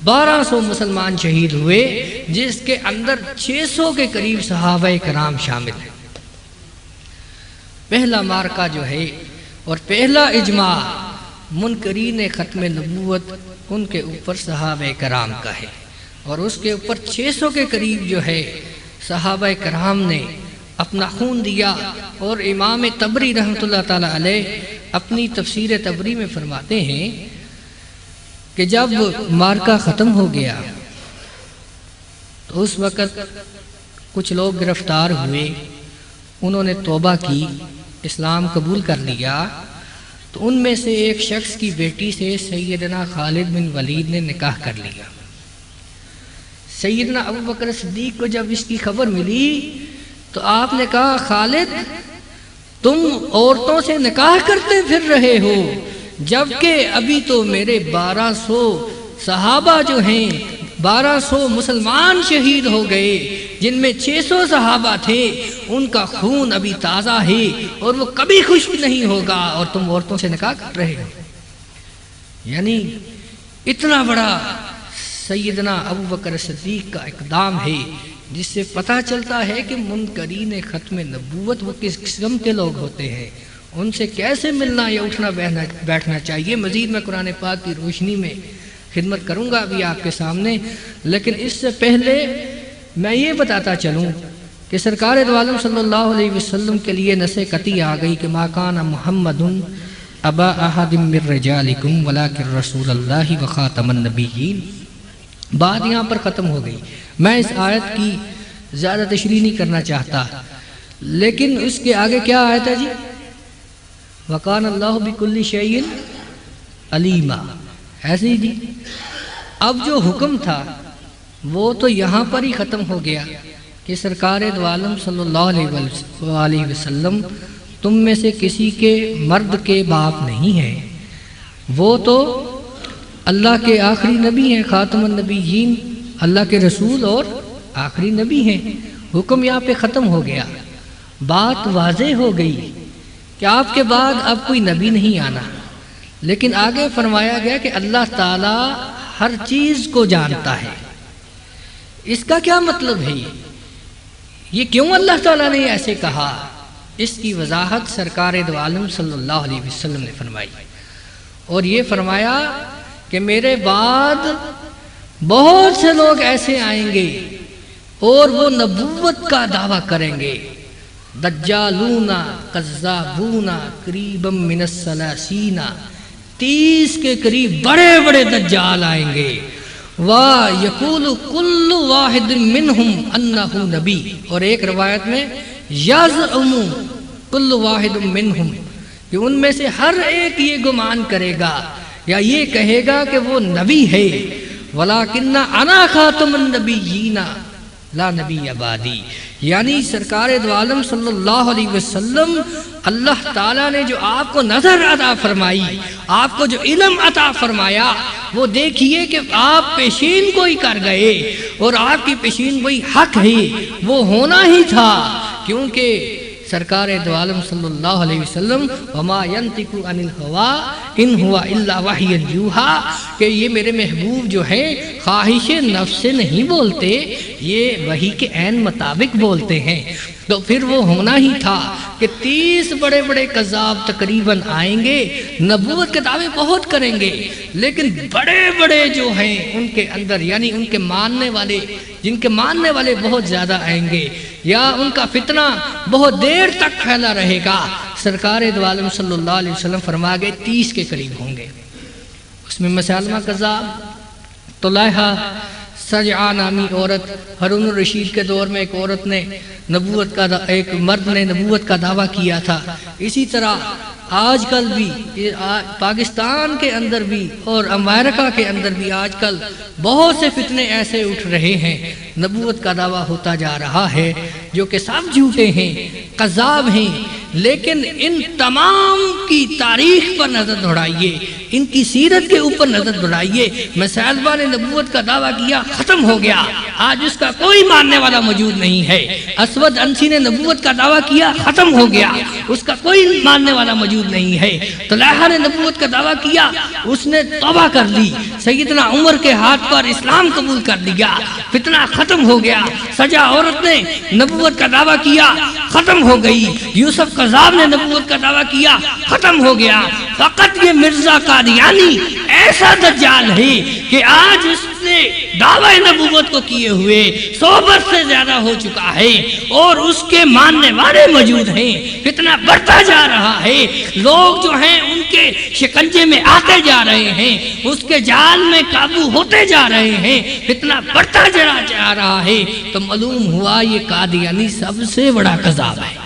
1200 مسلمان شہید ہوئے، جس کے اندر 600 کے قریب صحابہ کرام شامل ہیں۔ پہلا معرکہ جو ہے اور پہلا اجماع منکرین ختم نبوت ان کے اوپر صحابہ کرام کا ہے، اور اس کے اوپر 600 کے قریب جو ہے صحابہ کرام نے اپنا خون دیا۔ اور امام طبری رحمۃ اللہ تعالی علیہ اپنی تفسیر طبری میں فرماتے ہیں کہ جب معرکہ ختم ہو گیا تو اس وقت کچھ لوگ گرفتار ہوئے، انہوں نے توبہ کی، اسلام قبول کر لیا، تو ان میں سے ایک شخص کی بیٹی سے سیدنا خالد بن ولید نے نکاح کر لیا۔ سیدنا ابو بکر صدیق کو جب اس کی خبر ملی تو آپ نے کہا، خالد تم عورتوں سے نکاح کرتے پھر رہے ہو، جبکہ ابھی تو میرے 1200 صحابہ جو ہیں 1200 مسلمان شہید ہو گئے، جن میں 600 صحابہ تھے، ان کا خون ابھی تازہ ہے اور وہ کبھی خشک نہیں ہوگا، اور تم عورتوں سے نکاح کر رہے ہو۔ یعنی اتنا بڑا سیدنا ابو بکر صدیق کا اقدام ہے، جس سے پتہ چلتا ہے کہ منکرین ختم نبوت وہ کس قسم کے لوگ ہوتے ہیں، ان سے کیسے ملنا یا اٹھنا بیٹھنا چاہیے۔ مزید میں قرآن پاک کی روشنی میں خدمت کروں گا ابھی آپ کے سامنے، لیکن اس سے پہلے میں یہ بتاتا چلوں کہ سرکار دو عالم صلی اللہ علیہ وسلم کے لیے نص قطعی آ گئی کہ ما کان محمد ابا احد من رجالکم ولکن رسول اللہ وخاتم النبیین. بات یہاں پر ختم ہو گئی. میں اس آیت کی زیادہ تشریح نہیں کرنا چاہتا، لیکن اس کے آگے کیا آیت ہے جی؟ وَقَانَ اللَّهُ بِكُلِّ شَيْءٍ عَلِيمًا. ایسے ہی جی. اب جو حکم تھا وہ تو یہاں پر ہی ختم ہو گیا کہ سرکار دو عالم صلی اللہ علیہ وسلم تم میں سے کسی کے مرد کے باپ نہیں ہیں، وہ تو اللہ کے آخری نبی ہیں، خاتم النبیین، اللہ کے رسول اور آخری نبی ہیں. حکم یہاں پہ ختم ہو گیا. بات واضح ہو گئی کہ آپ کے بعد اب کوئی نبی نہیں آنا. لیکن آگے فرمایا گیا کہ اللہ تعالیٰ ہر چیز کو جانتا ہے. اس کا کیا مطلب ہے؟ یہ کیوں اللہ تعالیٰ نے ایسے کہا؟ اس کی وضاحت سرکار دو عالم صلی اللہ علیہ وسلم نے فرمائی، اور یہ فرمایا کہ میرے بعد بہت سے لوگ ایسے آئیں گے اور وہ نبوت کا دعویٰ کریں گے. دجالون کذابون قریبا من الثلاثین، 30 کے قریب بڑے بڑے دجال آئیں گے. وَيَقُولُ كُلُّ وَاحِدٍ مِّنْهُمْ أَنَّهُ نبی، اور ایک روایت میں یَزْعُمُ كُلُّ وَاحِدٍ مِّنْهُمْ، کہ ان میں سے ہر ایک یہ گمان کرے گا یا یہ کہے گا کہ وہ نبی ہے. وَلَكِنَّ أَنَا خَاتَمُ النَّبِيِّينَ لا نبی بعدی. یعنی سرکار دو عالم صلی اللہ علیہ وسلم اللہ تعالیٰ نے جو آپ کو نظر عطا فرمائی، آپ کو جو علم عطا فرمایا، وہ دیکھیے کہ آپ پیشین گوئی کر گئے، اور آپ کی پیشین گوئی حق ہے، وہ ہونا ہی تھا. کیونکہ سرکار دو عالم صلی اللہ علیہ وسلم وما ينطق عن الهوى ان هو الا وحی یوحی، کہ یہ میرے محبوب جو ہیں خواہش نفس سے نہیں بولتے، یہ وحی کے عین مطابق بولتے ہیں. تو پھر وہ ہونا ہی تھا کہ 30 بڑے بڑے کذاب تقریباً آئیں گے، نبوت کے دعوے بہت کریں گے، لیکن بڑے بڑے جو ہیں ان کے اندر، یعنی ان کے ماننے والے، جن کے ماننے والے بہت زیادہ آئیں گے، یا ان کا فتنہ بہت دیر تک پھیلا رہے گا. سرکار دو عالم صلی اللہ علیہ وسلم فرما گئے 30 کے قریب ہوں گے. اس میں مسالمہ کذاب، طلحہ سجعہ نامی عورت، ہارون الرشید کے دور میں ایک عورت نے نبوت کا، ایک مرد نے نبوت کا دعویٰ کیا تھا. اسی طرح آج کل بھی پاکستان کے اندر بھی اور امریکہ کے اندر بھی آج کل بہت سے فتنے ایسے اٹھ رہے ہیں، نبوت کا دعویٰ ہوتا جا رہا ہے، جو کہ سب جھوٹے ہیں، کذاب ہیں. لیکن ان تمام کی تاریخ پر نظر دوڑائیے، ان کی سیرت کے اوپر نظر دوڑائیے. مسیلمہ نے نبوت کا دعویٰ کیا، ختم ہو گیا، آج اس کا کوئی ماننے والا موجود نہیں ہے. اسود انسی نے نبوت کا دعویٰ کیا، ختم ہو گیا، اس کا کوئی ماننے والا موجود نہیں ہے. طلحہ نے نبوت کا دعویٰ کیا، اس نے توبہ کر لی، سیدنا عمر کے ہاتھ پر اسلام قبول کر لیا، فتنہ ختم ہو گیا. سجا عورت نے نبوت کا دعویٰ کیا، ختم ہو گئی. یوسف قذاب نے نبوت کا دعویٰ کیا، ختم ہو گیا. فقط یہ مرزا قادیانی ایسا دجال ہے کہ آج اس نے دعوی نبوت کو کیے ہوئے 100 برس سے زیادہ ہو چکا ہے، اور اس کے ماننے والے موجود ہیں. فتنہ بڑھتا جا رہا ہے، لوگ جو ہیں ان کے شکنجے میں آتے جا رہے ہیں، اس کے جال میں قابو ہوتے جا رہے ہیں، فتنہ بڑھتا جا رہا ہے. تو معلوم ہوا یہ قادیانی سب سے بڑا کذاب ہے.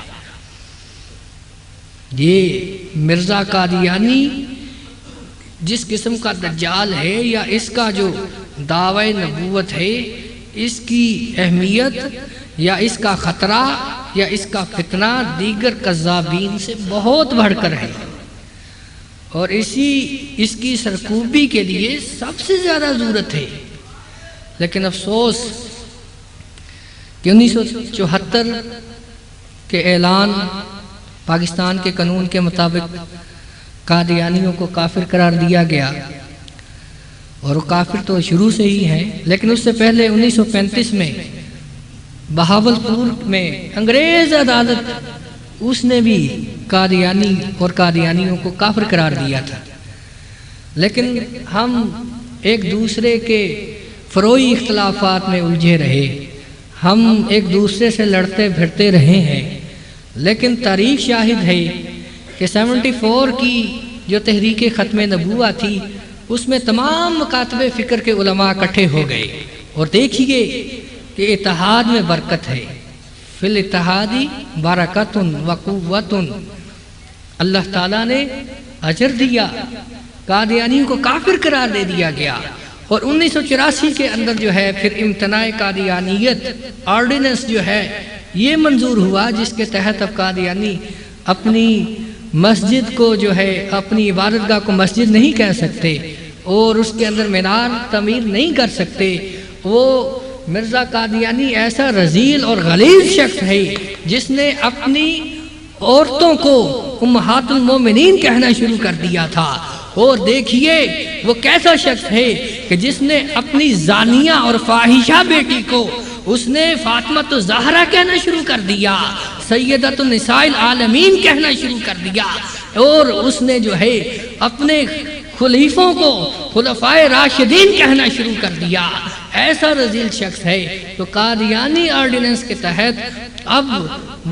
یہ مرزا قادیانی جس قسم کا دجال ہے، یا اس کا جو دعوی نبوت ہے، اس کی اہمیت یا اس کا خطرہ یا اس کا فتنہ دیگر کذابین سے بہت بڑھ کر ہے، اور اس کی سرکوبی کے لیے سب سے زیادہ ضرورت ہے. لیکن افسوس کہ 1974 کے اعلان، پاکستان کے قانون کے مطابق قادیانیوں کو کافر قرار دیا گیا، اور وہ کافر تو شروع سے ہی ہیں. لیکن اس سے پہلے 1935 میں بہاولپور میں انگریز عدالت، اس نے بھی قادیانی اور قادیانیوں کو کافر قرار دیا تھا. لیکن ہم ایک دوسرے کے فروعی اختلافات میں الجھے رہے، ہم ایک دوسرے سے لڑتے بھڑتے رہے ہیں، لیکن تاریخ شاہد ہے کہ 74 کی جو تحریک ختم نبوہ تھی اس میں تمام مکاتب فکر کے علماء اکٹھے ہو گئے، اور دیکھیے کہ اتحاد میں برکت ہے، فی الاتحادی برکت و قوت۔ اللہ تعالیٰ نے اجر دیا، قادیانیوں کو کافر قرار دے دیا گیا، اور 1984 کے اندر جو ہے پھر امتناع قادیانیت آرڈیننس جو ہے یہ منظور ہوا، جس کے تحت اب قادیانی اپنی مسجد کو جو ہے اپنی عبادت گاہ کو مسجد نہیں کہہ سکتے، اور اس کے اندر مینار تعمیر نہیں کر سکتے۔ وہ مرزا قادیانی ایسا رذیل اور غلیظ شخص ہے جس نے اپنی عورتوں کو امہات المومنین کہنا شروع کر دیا تھا، اور دیکھیے وہ کیسا شخص ہے کہ جس نے اپنی زانیہ اور فاحشہ بیٹی کو اس نے فاطمہ الزہرا کہنا شروع کر دیا، سیدۃ النساء العالمین کہنا شروع کر دیا، اور اس نے جو ہے اپنے خلیفوں کو خلفائے راشدین کہنا شروع کر دیا۔ ایسا رذیل شخص ہے۔ تو قادیانی آرڈیننس کے تحت اب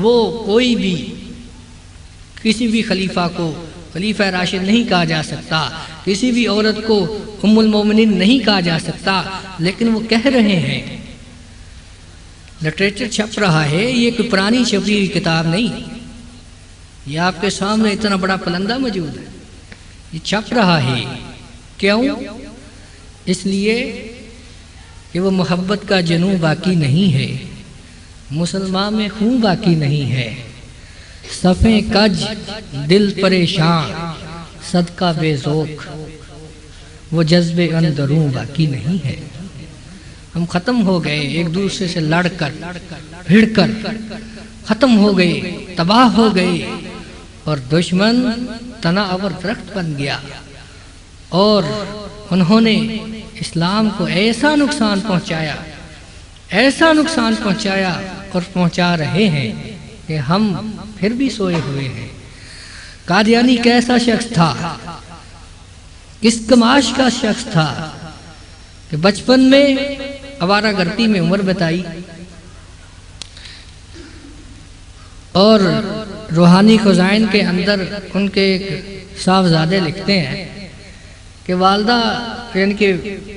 وہ کوئی بھی کسی بھی خلیفہ کو خلیفہ راشد نہیں کہا جا سکتا، کسی بھی عورت کو ام المومنین نہیں کہا جا سکتا، لیکن وہ کہہ رہے ہیں، لٹریچر چھپ رہا ہے، یہ کوئی پرانی چھپی ہوئی کتاب نہیں، یہ آپ کے سامنے اتنا بڑا پلندہ موجود ہے، یہ چھپ رہا ہے۔ کیوں؟ اس لیے کہ وہ محبت کا جنوں باقی نہیں ہے، مسلمان میں خون باقی نہیں ہے، صفیں کج دل پریشان صدقہ بے ذوق، وہ جذب اندروں باقی نہیں ہے۔ ہم ختم ہو گئے، ایک دوسرے سے لڑ کر بھیڑ کر ختم ہو گئے، تباہ ہو گئے، اور دشمن تنا اور درخت بن گیا، اور انہوں نے اسلام کو ایسا نقصان پہنچایا، ایسا نقصان پہنچایا اور پہنچا رہے ہیں کہ ہم پھر بھی سوئے ہوئے ہیں۔ قادیانی کیسا شخص تھا، کس کماش کا شخص تھا کہ بچپن میں آوارہ گرتی میں عمر بتائی، اور روحانی خزائن کے اندر ان کے ایک صاحبزادے لکھتے ہیں کہ والدہ یعنی کہ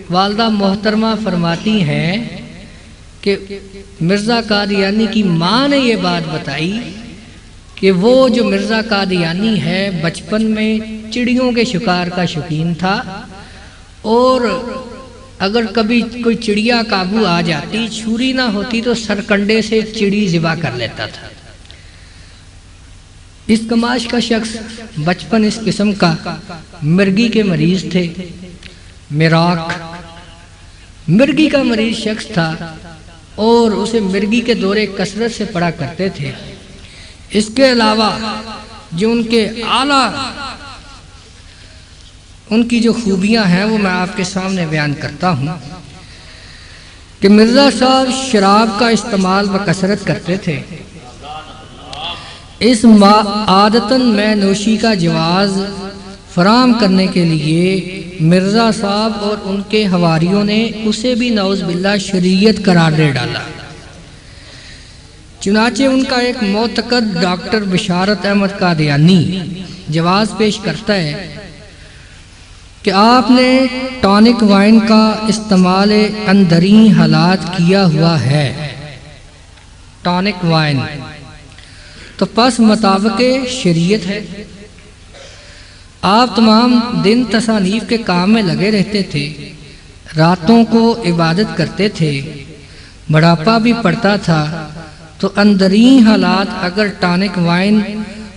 والدہ محترمہ فرماتی ہیں کہ مرزا قادیانی کی ماں نے یہ بات بتائی کہ وہ جو مرزا قادیانی ہے بچپن میں چڑیوں کے شکار کا شوقین تھا، اور اگر کبھی کوئی چڑیا قابو آ جاتی، چھری نہ ہوتی تو سرکنڈے سے چڑی ذبح کر لیتا تھا۔ اس کماش کا شخص بچپن اس قسم کا مرگی کے مریض تھے، مراک مرگی کا مریض شخص تھا، اور اسے مرگی کے دورے کثرت سے پڑا کرتے تھے۔ اس کے علاوہ جو ان کے اعلیٰ ان کی جو خوبیاں ہیں وہ میں آپ کے سامنے بیان کرتا ہوں کہ مرزا صاحب شراب کا استعمال بکثرت کرتے تھے۔ اس عادتاً میں نوشی کا جواز فراہم کرنے کے لیے مرزا صاحب اور ان کے حواریوں نے اسے بھی نعوذ باللہ شریعت قرار دے ڈالا۔ چنانچہ ان کا ایک معتقد ڈاکٹر بشارت احمد قادیانی جواز پیش کرتا ہے کہ آپ نے ٹانک وائن کا استعمال اندرین حالات کیا ہوا ہے، ٹانک وائن تو پس مطابق شریعت ہے۔ آپ تمام دن تصانیف کے کام میں لگے رہتے تھے، راتوں کو عبادت کرتے تھے، بڑھاپا بھی پڑتا تھا، تو اندرین حالات اگر ٹانک وائن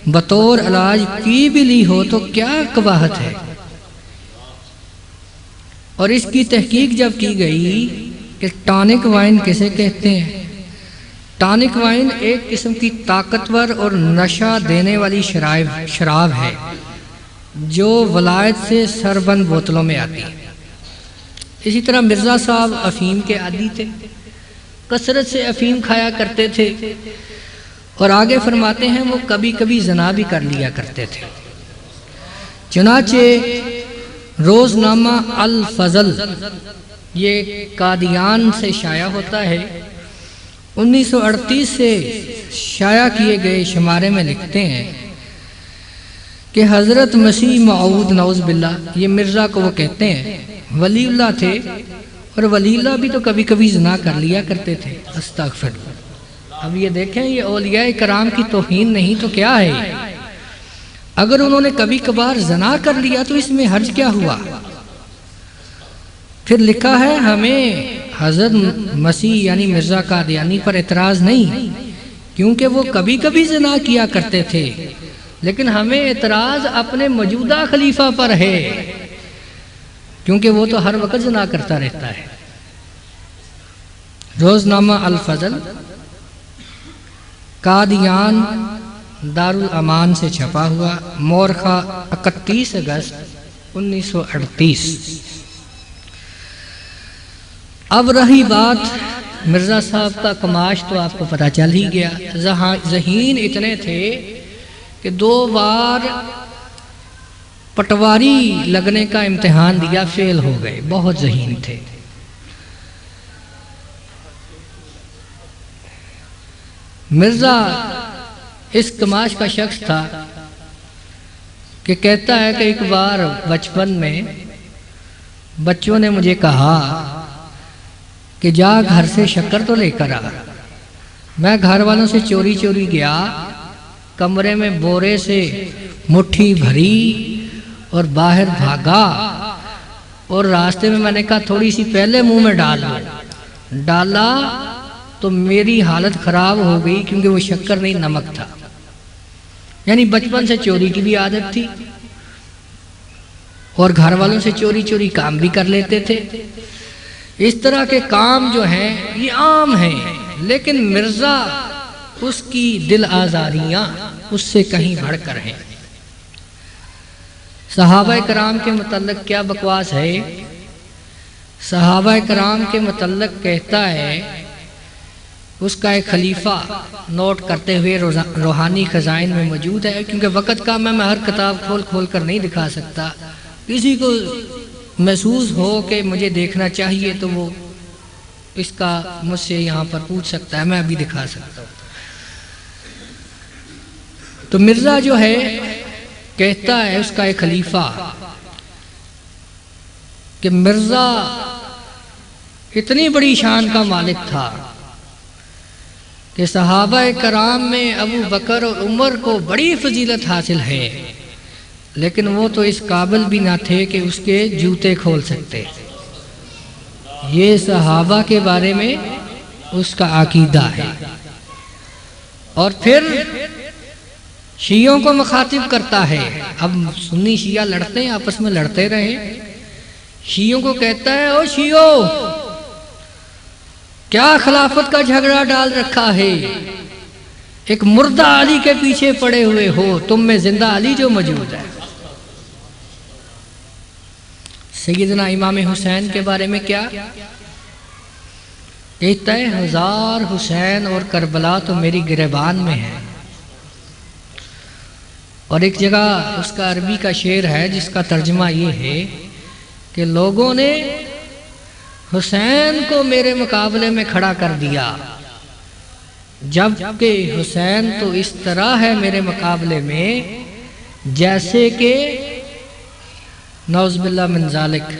بطور علاج پی بھی لی ہو تو کیا قباحت ہے۔ اور اس کی تحقیق جب کی گئی کہ ٹانک وائن کسے کہتے ہیں، ٹانک وائن ایک قسم کی طاقتور اور نشہ دینے والی شراب ہے جو ولایت سے سربند بوتلوں میں آتی ہے۔ اسی طرح مرزا صاحب افیم کے عادی تھے، کثرت سے افیم کھایا کرتے تھے، اور آگے فرماتے ہیں وہ کبھی کبھی زنا بھی کر لیا کرتے تھے۔ چنانچہ روزنامہ الفضل یہ قادیان سے شائع ہوتا ہے، 1938 سے شائع کیے گئے شمارے میں لکھتے ہیں کہ حضرت مسیح موعود نعوذ باللہ، یہ مرزا کو وہ کہتے ہیں، ولی اللہ تھے، اور ولی اللہ بھی تو کبھی کبھی زنا کر لیا کرتے تھے، استغفر اللہ۔ اب یہ دیکھیں، یہ اولیاء کرام کی توہین نہیں تو کیا ہے؟ اگر انہوں نے کبھی کبھار زنا کر لیا تو اس میں حرج کیا ہوا؟ پھر لکھا ہے ہمیں حضرت مسیح یعنی مرزا قادیانی پر اعتراض نہیں، کیونکہ وہ کبھی کبھی زنا کیا کرتے تھے، لیکن ہمیں اعتراض اپنے موجودہ خلیفہ پر ہے، کیونکہ وہ تو ہر وقت زنا کرتا رہتا ہے۔ روزنامہ الفضل، قادیان، دارالامان سے چھپا ہوا، مورخہ 31 اگست 1938۔ اب رہی بات مرزا صاحب کا کماش، تو آپ کو پتہ چل ہی گیا، ذہین اتنے تھے کہ 2 بار پٹواری لگنے کا امتحان دیا، فیل ہو گئے، بہت ذہین تھے۔ مرزا اس کماش کا شخص تھا کہ کہتا ہے کہ ایک بار بچپن میں بچوں نے مجھے کہا کہ جا گھر سے شکر تو لے کر آ۔ میں گھر والوں سے چوری چوری گیا، کمرے میں بورے سے مٹھی بھری اور باہر بھاگا، اور راستے میں نے کہا تھوڑی سی پہلے منہ میں ڈالا تو میری حالت خراب ہو گئی، کیونکہ وہ شکر نہیں نمک تھا۔ یعنی بچپن سے چوری کی بھی عادت تھی، اور گھر والوں سے چوری چوری کام بھی کر لیتے تھے۔ اس طرح کے کام جو ہیں یہ عام ہیں، لیکن مرزا اس کی دل آزاریاں اس سے کہیں بڑھ کر ہیں۔ صحابہ کرام کے متعلق کیا بکواس ہے؟ صحابہ کرام کے متعلق کہتا ہے، اس کا ایک خلیفہ نوٹ کرتے ہوئے روحانی خزائن میں موجود ہے، کیونکہ وقت کا میں ہر کتاب کھول کر نہیں دکھا سکتا، کسی کو محسوس ہو کہ مجھے دیکھنا چاہیے تو وہ اس کا مجھ سے یہاں پر پوچھ سکتا ہے، میں ابھی دکھا سکتا ہوں۔ تو مرزا جو ہے کہتا ہے اس کا ایک خلیفہ کہ مرزا اتنی بڑی شان کا مالک تھا کہ صحابہ کرام میں ابو بکر اور عمر کو بڑی فضیلت حاصل ہے، لیکن وہ تو اس قابل بھی نہ تھے کہ اس کے جوتے کھول سکتے۔ یہ صحابہ کے بارے میں اس کا عقیدہ ہے۔ اور پھر شیعوں کو مخاطب کرتا ہے، اب سنی شیعہ لڑتے ہیں، آپس میں لڑتے رہے، شیعوں کو کہتا ہے، او شیعوں، کیا خلافت کا جھگڑا ڈال رکھا ہے؟ ایک مردہ علی کے پیچھے پڑے ہوئے ہو، تم میں زندہ علی جو موجود ہے۔ سیدنا امام حسین کے بارے میں کیا کہتا ہے؟ 1000 حسین اور کربلا تو میری گریبان میں ہے۔ اور ایک جگہ اس کا عربی کا شعر ہے جس کا ترجمہ یہ ہے کہ لوگوں نے حسین کو میرے مقابلے میں کھڑا کر دیا، جبکہ حسین تو اس طرح ہے میرے مقابلے میں جیسے کہ نعوذ باللہ من ذالک،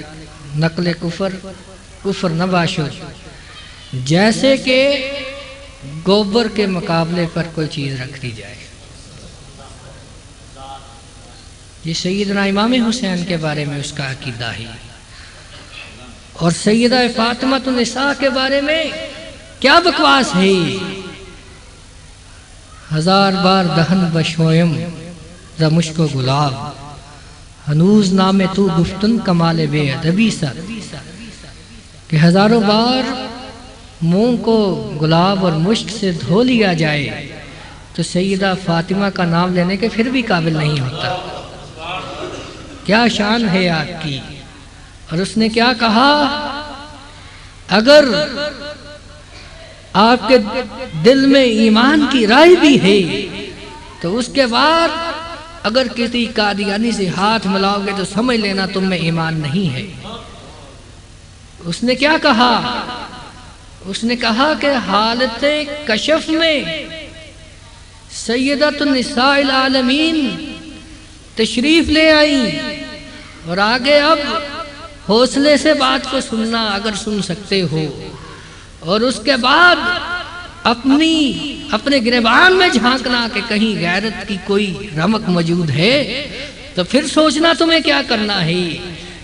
نقل کفر نہ باشو، جیسے کہ گوبر کے مقابلے پر کوئی چیز رکھ دی جائے۔ یہ سیدنا امام حسین کے بارے میں اس کا عقیدہ ہے۔ اور سیدہ فاطمہ النساء کے بارے میں کیا بکواس ہے؟ 1000 بار دہن بشویم ز مشک و گلاب، ہنوز نام تو گفتن کمال بے ادبی سر، کہ ہزاروں بار منہ کو گلاب اور مشک سے دھو لیا جائے تو سیدہ فاطمہ کا نام لینے کے پھر بھی قابل نہیں ہوتا۔ کیا شان ہے آپ کی! اور اس نے کیا کہا؟ اگر آپ کے دل میں ایمان کی رائے بھی ہے تو اس کے بعد اگر کسی قادیانی سے ہاتھ ملاؤ گے تو سمجھ لینا تم میں ایمان نہیں ہے۔ اس نے کیا کہا؟ اس نے کہا کہ حالت کشف میں سیدۃ النساء العالمین تشریف لے آئیں، اور آگے اب حوصلے سے بات کو سننا اگر سن سکتے ہو، اور اس کے بعد اپنے گریبان میں جھانکنا کہ کہیں غیرت کی کوئی رمق موجود ہے، تو پھر سوچنا تمہیں کیا کرنا ہے۔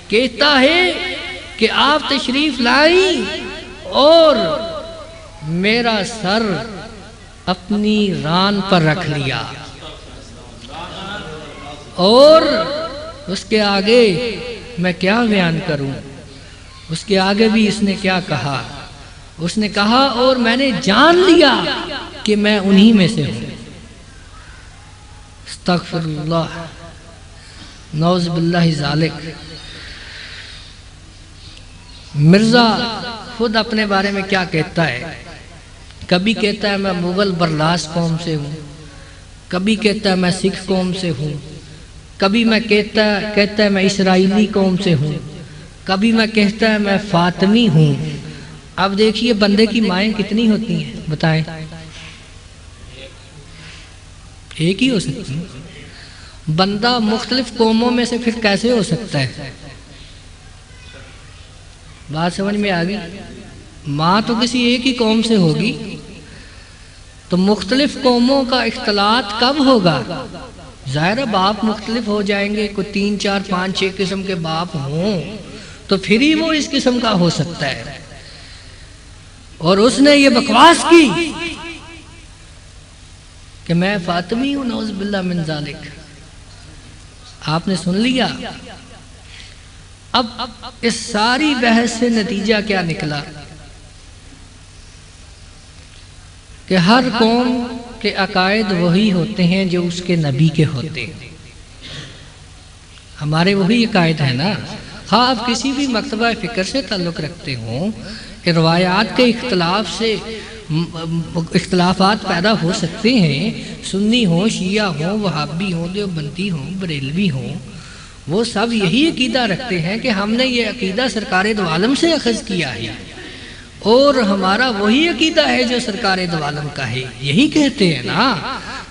کہتا ہے کہ آپ تشریف لائیں اور میرا سر اپنی ران پر رکھ لیا، اور اس کے آگے میں کیا بیان کروں، اس کے آگے بھی اس نے کیا کہا، اس نے کہا اور میں نے جان لیا کہ میں انہی میں سے ہوں۔ استغفر اللہ، نعوذ باللہ ذالک۔ مرزا خود اپنے بارے میں کیا کہتا ہے؟ کبھی کہتا ہے میں مغل برلاس قوم سے ہوں، کبھی کہتا ہے میں سکھ قوم سے ہوں، کبھی میں کہتا ہے میں اسرائیلی قوم سے ہوں، کبھی میں کہتا ہے میں فاطمی ہوں۔ اب دیکھیے بندے کی مائیں کتنی ہوتی ہیں، بتائیں؟ ایک ہی ہو سکتی ہے۔ بندہ مختلف قوموں میں سے پھر کیسے ہو سکتا ہے؟ بات سمجھ میں آ گئی؟ ماں تو کسی ایک ہی قوم سے ہوگی، تو مختلف قوموں کا اختلاط کب ہوگا؟ ظاہر باپ مختلف ہو جائیں گے، کوئی 3 4 5 6 قسم کے باپ ہوں تو پھر ہی وہ اس قسم کا ہو سکتا ہے۔ اور اس نے یہ بکواس کی کہ میں فاطمی ہوں، نعوذ باللہ من ذالک۔ آپ نے سن لیا۔ اب اس ساری بحث سے نتیجہ کیا نکلا کہ ہر قوم کے عقائد وہی ہوتے ہیں جو اس کے نبی کے ہوتے ہیں۔ ہمارے وہی عقائد ہیں نا، ہاں آپ کسی بھی مکتبہ فکر سے تعلق رکھتے ہوں، روایات کے اختلاف سے اختلافات پیدا ہو سکتے ہیں، سنی ہوں، شیعہ ہوں، وہابی ہوں، دیوبندی ہوں، بریلوی ہوں، وہ سب یہی عقیدہ رکھتے ہیں کہ ہم نے یہ عقیدہ سرکار دو عالم سے اخذ کیا ہے، اور ہمارا وہی عقیدہ ہے جو سرکار دو عالم کا ہے، یہی کہتے ہیں نا۔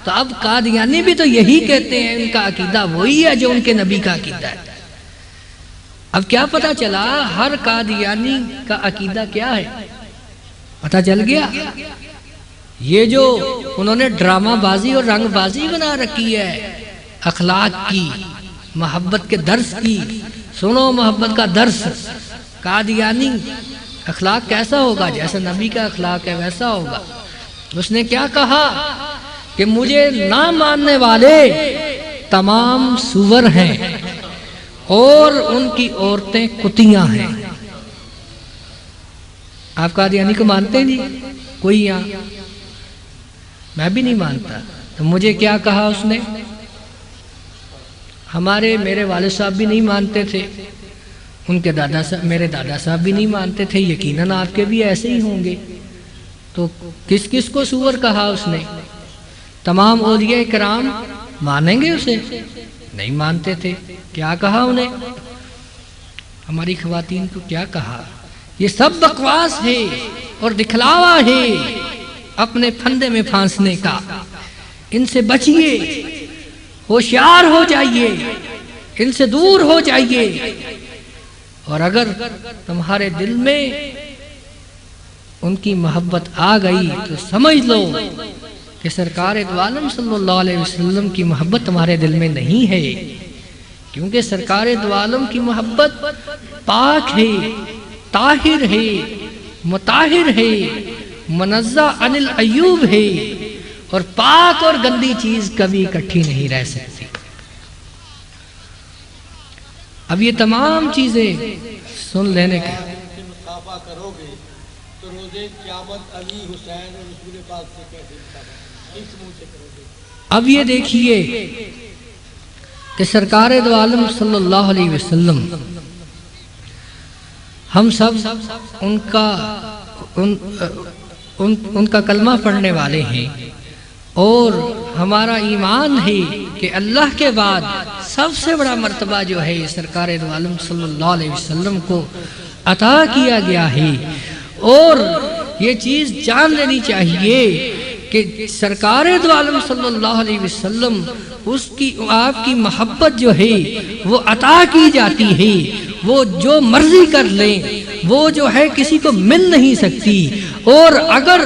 تو اب قادیانی بھی تو یہی کہتے ہیں، ان کا عقیدہ وہی ہے جو ان کے نبی کا عقیدہ ہے۔ اب کیا پتہ چلا ہر قادیانی کا عقیدہ کیا ہے؟ پتہ چل گیا؟ یہ جو انہوں نے ڈرامہ بازی اور رنگ بازی بنا رکھی ہے اخلاق کی، محبت کے درس کی، سنو محبت کا درس، قادیانی اخلاق کیسا ہوگا؟ جیسا نبی کا اخلاق ہے ویسا ہوگا۔ اس نے کیا کہا کہ مجھے نہ ماننے والے تمام سور ہیں اور ان کی عورتیں کتیاں ہیں۔ آپ قادیانی کو مانتے نہیں؟ کوئی یہاں؟ میں بھی نہیں مانتا۔ تو مجھے کیا کہا اس نے؟ میرے والد صاحب بھی نہیں مانتے تھے، ان کے میرے دادا صاحب بھی نہیں مانتے تھے، یقیناً آپ کے بھی ایسے ہی ہوں گے۔ تو کس کس کو سور کہا اس نے؟ تمام اولیاء کرام مانیں گے اسے؟ نہیں مانتے تھے۔ کیا کہا انہیں؟ ہماری خواتین کو کیا کہا؟ یہ سب بکواس ہے اور دکھلاوا ہے اپنے پھندے میں پھانسنے کا، ان سے بچیے، ہوشیار ہو جائیے، ان سے دور ہو جائیے۔ اور اگر تمہارے دل میں ان کی محبت آ گئی تو سمجھ لو کہ سرکار دو عالم صلی اللہ علیہ وسلم کی محبت تمہارے دل میں نہیں ہے، کیونکہ سرکار دو عالم کی محبت پاک ہے، طاہر ہے، مطہر ہے، منزہ عن العیوب ہے، اور پاک اور گندی چیز کبھی اکٹھی نہیں رہ سکتی۔ اب یہ تمام چیزیں سن لینے کے کرو گے تو روزے قیامت علی حسین اور رسول پاک سے کیسے کس منہ سے کرو گے؟ اب یہ دیکھیے کہ سرکار دو عالم صلی اللہ علیہ وسلم، ہم سب ان کا کلمہ پڑھنے والے ہیں، اور ہمارا ایمان ہے کہ اللہ کے بعد سب سے بڑا مرتبہ جو ہے سرکار دو عالم صلی اللہ علیہ وسلم کو عطا کیا گیا ہے، اور یہ چیز جان لینی چاہیے کہ سرکار دو عالم صلی اللہ علیہ وسلم آپ کی محبت جو ہے وہ عطا کی جاتی ہے، وہ جو مرضی کر لیں وہ جو ہے کسی کو مل نہیں سکتی۔ اور اگر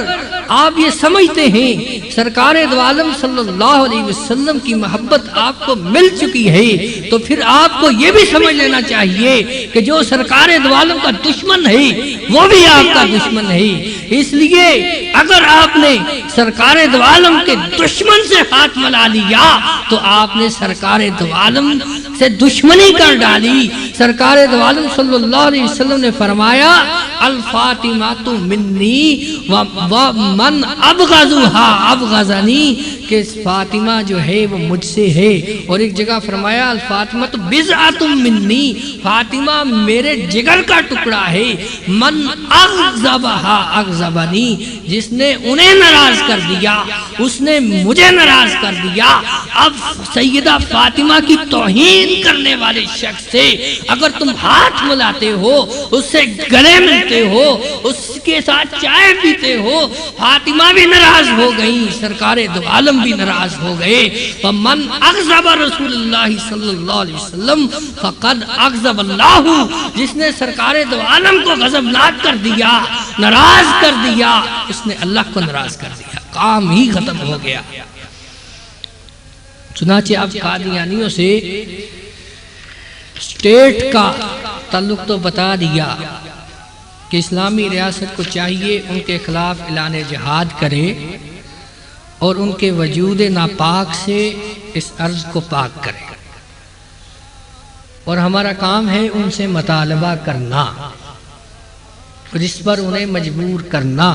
آپ یہ سمجھتے ہیں سرکار دو عالم صلی اللہ علیہ وسلم کی محبت آپ کو مل چکی ہے تو پھر آپ کو یہ بھی سمجھ لینا چاہیے کہ جو سرکار دو عالم کا دشمن ہے وہ بھی آپ کا دشمن ہے۔ اس لیے اگر آپ نے سرکار دو عالم کے دشمن سے ہاتھ ملا لیا تو آپ نے سرکار دو عالم سے دشمنی کر ڈالی۔ سرکار دو عالم صلی اللہ علیہ وسلم نے فرمایا الفاطمہ منی ومن ابغضها ابغضنی، کہ فاطمہ جو ہے وہ مجھ سے ہے۔ اور ایک جگہ فرمایا الفاطمہ بضعۃ منی، فاطمہ میرے جگر کا ٹکڑا ہے۔ من اغضبها اغضبنی، جس نے انہیں ناراض کر دیا اس نے مجھے ناراض کر دیا۔ اب سیدہ فاطمہ کی توہین کرنے والے شخص سے اگر تم ہاتھ ملاتے ہو، اس سے گلے ملتے ہو، اس کے ساتھ چائے پیتے ہو، فاطمہ بھی ناراض ہو گئی، سرکار دو عالم بھی ناراض ہو گئے۔ فمن اغضب رسول اللہ صلی اللہ علیہ وسلم فقد اغضب اللہ، جس نے سرکار دو عالم کو غضبناک کر دیا، ناراض کر دیا، اس نے اللہ کو ناراض کر دیا، کام ہی ختم ہو گیا۔ چنانچہ اب قادیانیوں سے اسٹیٹ کا تعلق تو بتا دیا کہ اسلامی ریاست کو چاہیے ان کے خلاف اعلان جہاد کرے اور ان کے وجود ناپاک سے اس عرض کو پاک کرے، اور ہمارا کام ہے ان سے مطالبہ کرنا اور اس پر انہیں مجبور کرنا،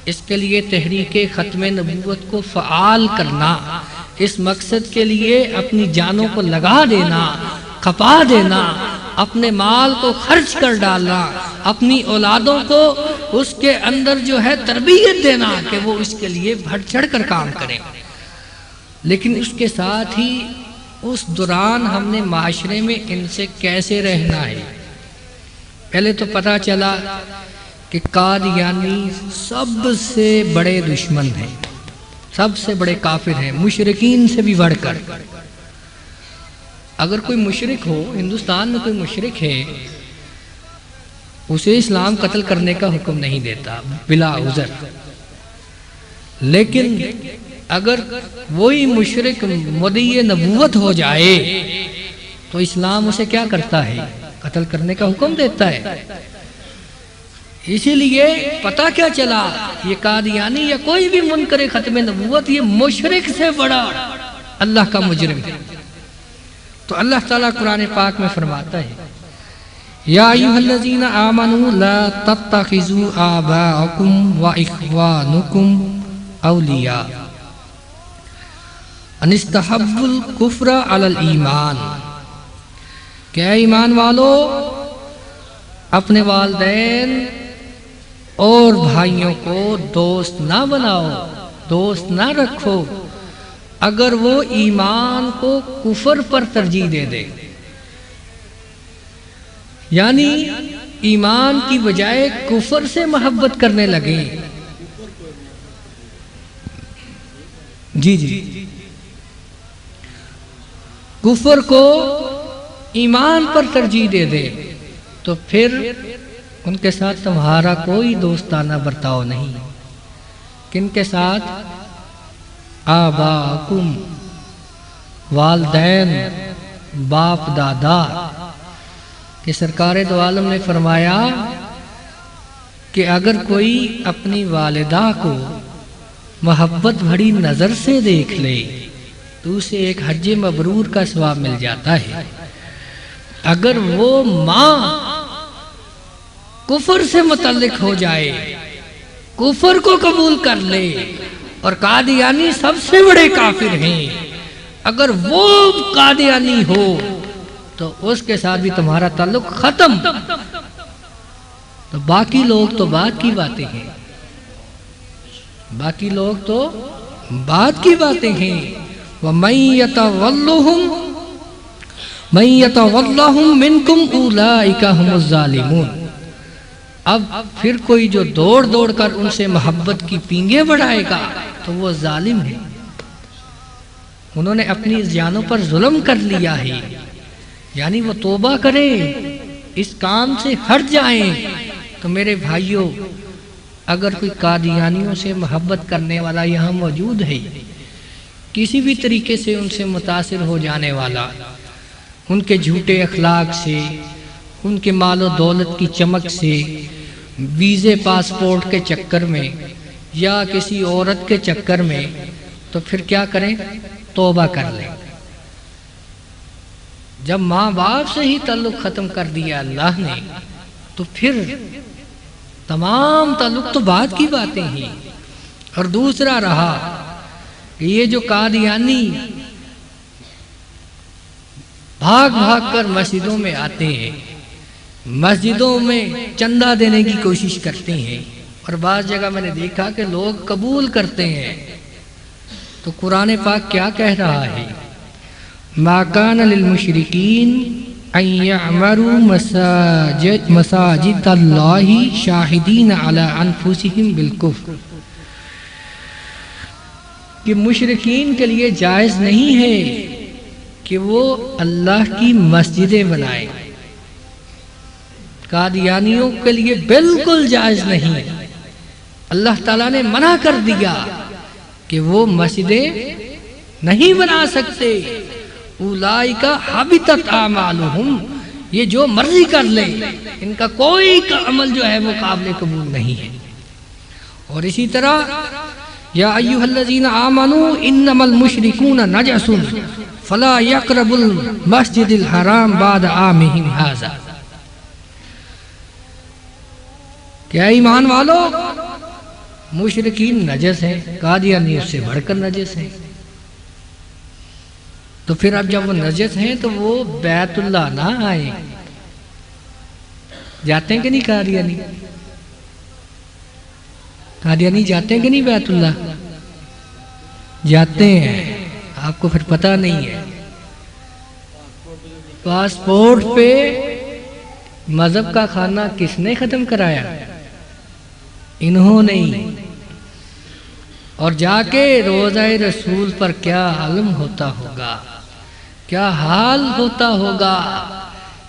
اس کے لیے تحریک ختم نبوت کو فعال کرنا، اس مقصد کے لیے اپنی جانوں کو لگا دینا، کھپا دینا، اپنے مال کو خرچ کر ڈالنا، اپنی اولادوں کو اس کے اندر جو ہے تربیت دینا کہ وہ اس کے لیے بڑھ چڑھ کر کام کریں۔ لیکن اس کے ساتھ ہی اس دوران ہم نے معاشرے میں ان سے کیسے رہنا ہے۔ پہلے تو پتہ چلا کہ قادیانی سب سے بڑے دشمن ہیں، سب سے بڑے کافر ہیں، مشرکین سے بھی بڑھ کر۔ اگر کوئی مشرک ہو، ہندوستان میں کوئی مشرک ہے، اسے اسلام قتل کرنے کا حکم نہیں دیتا بلا عذر، لیکن اگر وہی مشرک مدعی نبوت ہو جائے تو اسلام اسے کیا کرتا ہے؟ قتل کرنے کا حکم دیتا ہے۔ اسی لیے پتہ کیا چلا، یہ قادیانی یا کوئی بھی منکر ختم نبوت یہ مشرک سے بڑا اللہ کا مجرم ہے۔ تو اللہ تعالیٰ قرآن پاک میں فرماتا ہے یا ایھا الذین آمنوا لا تتخذوا آباءکم واخوانکم اولیاء ان استحبوا الکفر علی الایمان، کہ اے ایمان والو اپنے والدین اور بھائیوں کو دوست نہ بناؤ، دوست نہ رکھو اگر وہ ایمان کو کفر پر ترجیح دے دے، یعنی ایمان کی بجائے کفر سے محبت کرنے لگے۔ جی کفر کو ایمان پر ترجیح دے دے تو پھر ان کے ساتھ تمہارا کوئی دوستانہ برتاؤ نہیں۔ کن کے ساتھ؟ آباءکم، والدین، باپ دادا، کہ سرکار دو عالم نے فرمایا کہ اگر کوئی اپنی والدہ کو محبت بھری نظر سے دیکھ لے تو اسے ایک حج مبرور کا ثواب مل جاتا ہے۔ اگر وہ ماں کفر سے متعلق ہو جائے، کفر کو قبول کر لے، اور قادیانی سب سے بڑے کافر ہیں، اگر وہ قادیانی ہو تو اس کے ساتھ بھی تمہارا تعلق ختم۔ تو باقی لوگ تو بات کی باتیں ہیں، باقی لوگ تو بات کی باتیں ہیں۔ وَمَن يَتَوَلَّهُم مِّنكُمْ أُولَٰئِكَ هُمُ الظَّالِمُونَ، اب پھر کوئی جو دوڑ دوڑ کر ان سے محبت کی پینگیں بڑھائے گا تو وہ ظالم ہے، انہوں نے اپنی جانوں پر ظلم کر لیا ہے، یعنی وہ توبہ کریں، اس کام سے ہٹ جائیں۔ تو میرے بھائیوں، اگر کوئی قادیانیوں سے محبت کرنے والا یہاں موجود ہے، کسی بھی طریقے سے ان سے متاثر ہو جانے والا، ان کے جھوٹے اخلاق سے، ان کے مال و دولت کی چمک سے، ویزے پاسپورٹ کے چکر میں یا کسی عورت کے چکر میں، تو پھر کیا کریں؟ توبہ کر لیں۔ جب ماں باپ سے ہی تعلق ختم کر دیا اللہ نے، تو پھر تمام تعلق تو بعد کی باتیں ہیں۔ اور دوسرا رہا کہ یہ جو قادیانی بھاگ بھاگ کر مسجدوں میں آتے ہیں، مسجدوں میں چندہ دینے کی کوشش کرتے ہیں، اور بعض جگہ میں نے دیکھا کہ لوگ قبول کرتے ہیں، تو قرآن پاک کیا کہہ رہا ہے؟ ما کان للمشرکین ان یعمروا مساجد اللہ شاہدین علی انفسہم بالکفر، کہ مشرکین کے لیے جائز نہیں ہے کہ وہ اللہ کی مسجدیں بنائیں، قادیانیوں کے لیے بالکل جائز نہیں، اللہ تعالیٰ نے منع کر دیا کہ وہ مسجدیں نہیں بنا سکتے۔ اولئک حبطت اعمالہم، یہ جو مرضی کر لیں، ان کا کوئی عمل جو ہے وہ قابل قبول نہیں ہے۔ اور اسی طرح یا ایھا الذین آمنوا انما المشرکون نجس فلا یقربوا المسجد الحرام بعد عامہم ھذا، کیا ایمان والو، مشرکین نجس ہیں، قادیانی اس سے بڑھ کر نجس ہیں۔ تو پھر اب جب وہ نجس ہیں تو وہ بیت اللہ نہ آئے، جاتے ہیں کہ نہیں قادیانی؟ قادیانی جاتے ہیں کہ نہیں بیت اللہ؟ جاتے ہیں، آپ کو پھر پتہ نہیں ہے۔ پاسپورٹ پہ مذہب کا کھانا کس نے ختم کرایا؟ انہوں نے ہی۔ اور جا کے روضہ رسول پر کیا علم ہوتا ہوگا، کیا حال ہوتا ہوگا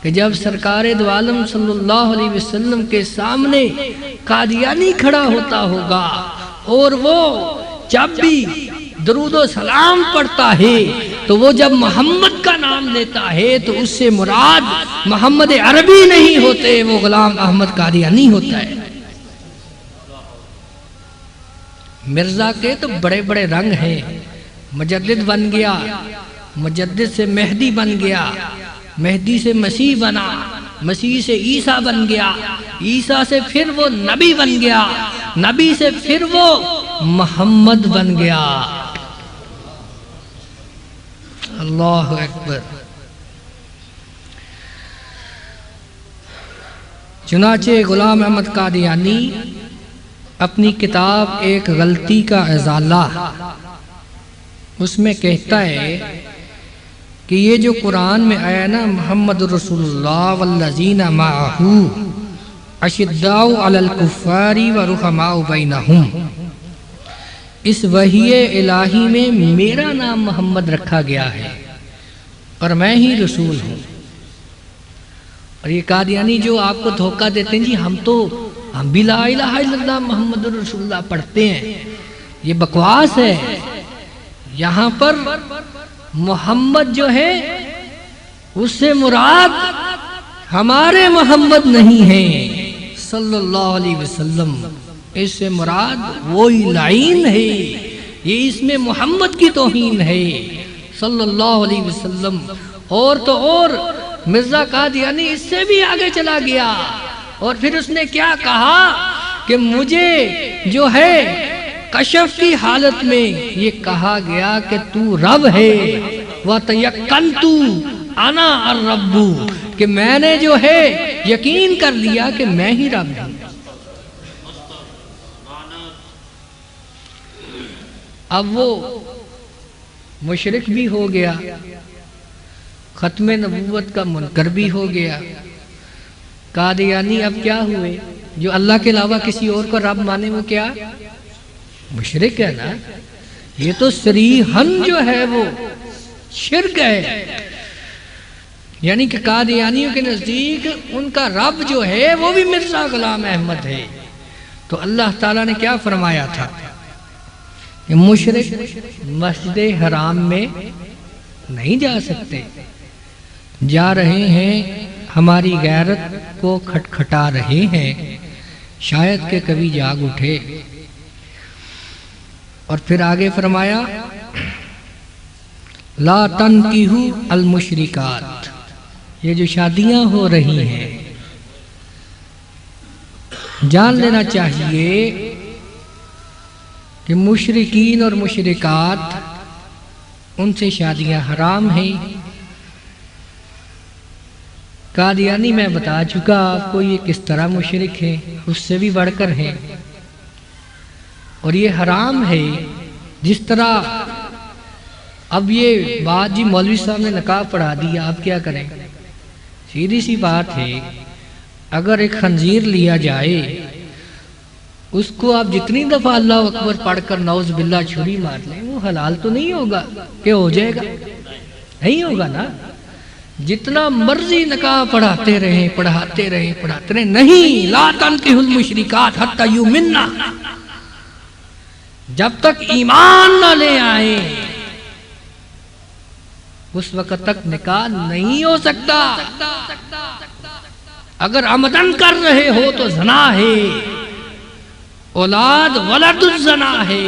کہ جب سرکار دو عالم صلی اللہ علیہ وسلم کے سامنے قادیانی کھڑا ہوتا ہوگا، اور وہ جب بھی درود و سلام پڑھتا ہے تو وہ جب محمد کا نام لیتا ہے تو اس سے مراد محمد عربی نہیں ہوتے، وہ غلام احمد قادیانی ہوتا ہے۔ مرزا کے تو بڑے بڑے رنگ ہیں، مجدد بن گیا، مجدد سے مہدی بن گیا، مہدی سے مسیح بنا، مسیح سے عیسیٰ بن گیا، عیسیٰ سے پھر وہ نبی بن گیا، نبی سے پھر وہ محمد بن گیا۔ اللہ اکبر۔ چنانچہ غلام احمد قادیانی اپنی کتاب ایک غلطی کا ازالہ، اس میں کہتا ہے کہ یہ جو قرآن میں آیا نا، محمد رسول اللہ والذین معہ اشداء علی الکفار ورحماء بینہم، اس وحی الہی میں میرا نام محمد رکھا گیا ہے اور میں ہی رسول ہوں۔ اور یہ قادیانی جو آپ کو دھوکہ دیتے ہیں، جی ہم بھی لا الہ الا اللہ محمد رسول اللہ پڑھتے ہیں، یہ بکواس ہے۔ یہاں پر محمد جو ہے اس سے مراد ہمارے محمد نہیں ہے صلی اللہ علیہ وسلم، اس سے مراد وہی لعین ہے، یہ اس میں محمد کی توہین ہے صلی اللہ علیہ وسلم۔ اور تو اور مرزا قادیانی اس سے بھی آگے چلا گیا، اور پھر اس نے کیا کہا کہ مجھے جو ہے کشف کی حالت میں یہ کہا گیا کہ تو رب ہے، وَتَيَقَّنْتُ أَنَا الرَّبُّ، کہ میں نے جو ہے یقین کر لیا کہ میں ہی رب ہوں۔ اب وہ مشرک بھی ہو گیا، ختم نبوت کا منکر بھی ہو گیا۔ قادیانی اب کیا ہوئے؟ جو اللہ کے علاوہ کسی اور کو رب مانے وہ کیا مشرک ہے نا. یہ تو صریحاً جو ہے وہ شرک ہے. یعنی کہ قادیانیوں کے نزدیک ان کا رب جو ہے وہ بھی مرزا غلام احمد ہے. تو اللہ تعالیٰ نے کیا فرمایا تھا کہ مشرک مسجد حرام میں نہیں جا سکتے. جا رہے ہیں ہماری غیرت کو کھٹکھٹا رہے ہیں، شاید کہ کبھی جاگ اٹھے. اور پھر آگے فرمایا لا تنکحوا المشرکات. یہ جو شادیاں ہو رہی ہیں جان لینا چاہیے کہ مشرکین اور مشرکات ان سے شادیاں حرام ہیں. قادیانی میں بتا چکا آپ کو یہ کس طرح مشرک ہیں، اس سے بھی بڑھ کر ہیں. اور یہ حرام ہے. جس طرح اب یہ بات جی مولوی صاحب نے نقاب پڑھا دیا، آپ کیا کریں؟ سیدھی سی بات ہے، اگر ایک خنزیر لیا جائے اس کو آپ جتنی دفعہ اللہ اکبر پڑھ کر نعوذ باللہ چھری مار لیں وہ حلال تو نہیں ہوگا کہ ہو جائے گا؟ نہیں ہوگا نا. جتنا مرضی نکاح پڑھاتے رہیں نہیں. لا تنکحوا المشرکات حتی یؤمنن. جب تک ایمان نہ لے آئے اس وقت تک نکاح نہیں ہو سکتا. اگر عمدن کر رہے ہو تو زنا ہے، اولاد ولد الزنا ہے.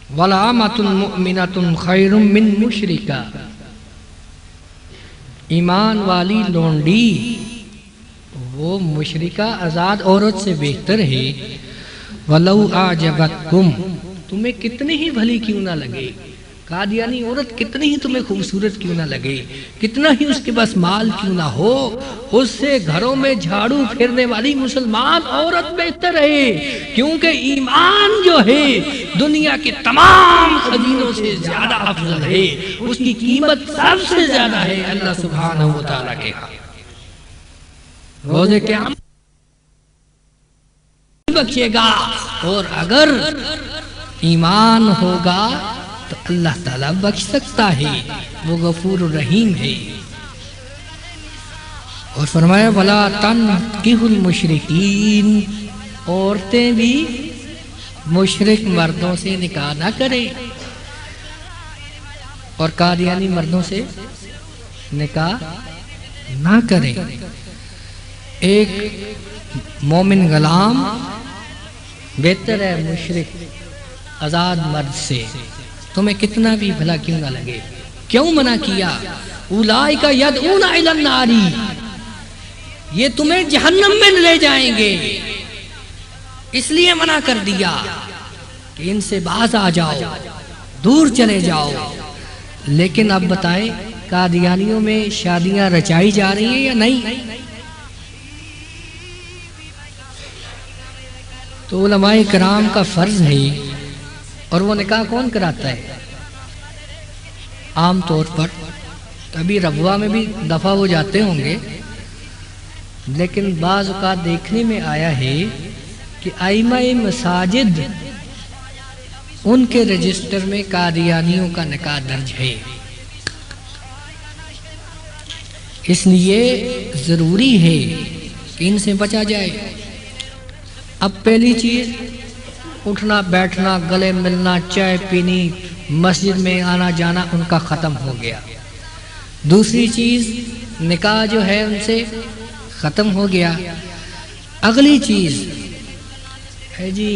وَلَأَمَةٌ مُؤْمِنَةٌ خَيْرٌ مِّن مُشْرِكَةٍ. ایمان والی لونڈی وہ مشرکہ آزاد عورت سے بہتر ہے. وَلَوْ أَعْجَبَتْكُمْ. تمہیں کتنی ہی بھلی کیوں نہ لگے، قادیانی عورت کتنی ہی تمہیں خوبصورت کیوں نہ لگے، کتنا ہی اس کے پاس مال کیوں نہ ہو، اس سے گھروں میں جھاڑو پھیرنے والی مسلمان عورت بہتر ہے. کیونکہ ایمان جو ہے دنیا کے تمام خزینوں سے زیادہ افضل ہے. اس کی قیمت سب سے زیادہ ہے اللہ سبحانہ و تعالیٰ کے ہاں. روزے قیامت بخشے گا. اور اگر ایمان ہوگا تو اللہ تعالیٰ بخش سکتا ہے، وہ غفور الرحیم ہے. اور فرمایا وَلَا تَنكِحُوا الْمُشْرِكِينَ. عورتیں بھی مشرک مردوں سے نکاح نہ کریں اور قادیانی مردوں سے نکاح نہ کریں. ایک مومن غلام بہتر ہے مشرک آزاد مرد سے، تمہیں کتنا بھی بھلا کیوں نہ لگے. کیوں منع کیا؟ اولئک یدعون الی النار. یہ تمہیں جہنم میں لے جائیں گے، اس لیے منع کر دیا کہ ان سے باز آ جاؤ، دور چلے جاؤ. لیکن اب بتائیں قادیانیوں میں شادیاں رچائی جا رہی ہیں یا نہیں؟ تو علماء کرام کا فرض ہے. اور وہ نکاح کون کراتا ہے؟ عام طور پر کبھی ربوہ میں بھی دفع ہو جاتے ہوں گے، لیکن بعض اوقات دیکھنے میں آیا ہے کہ ائمہ مساجد ان کے رجسٹر میں قادیانیوں کا نکاح درج ہے. اس لیے ضروری ہے کہ ان سے بچا جائے. اب پہلی چیز اٹھنا بیٹھنا، گلے ملنا، چائے پینی، مسجد میں آنا جانا ان کا ختم ہو گیا. دوسری چیز نکاح جو ہے ان سے ختم ہو گیا. اگلی چیز ہے جی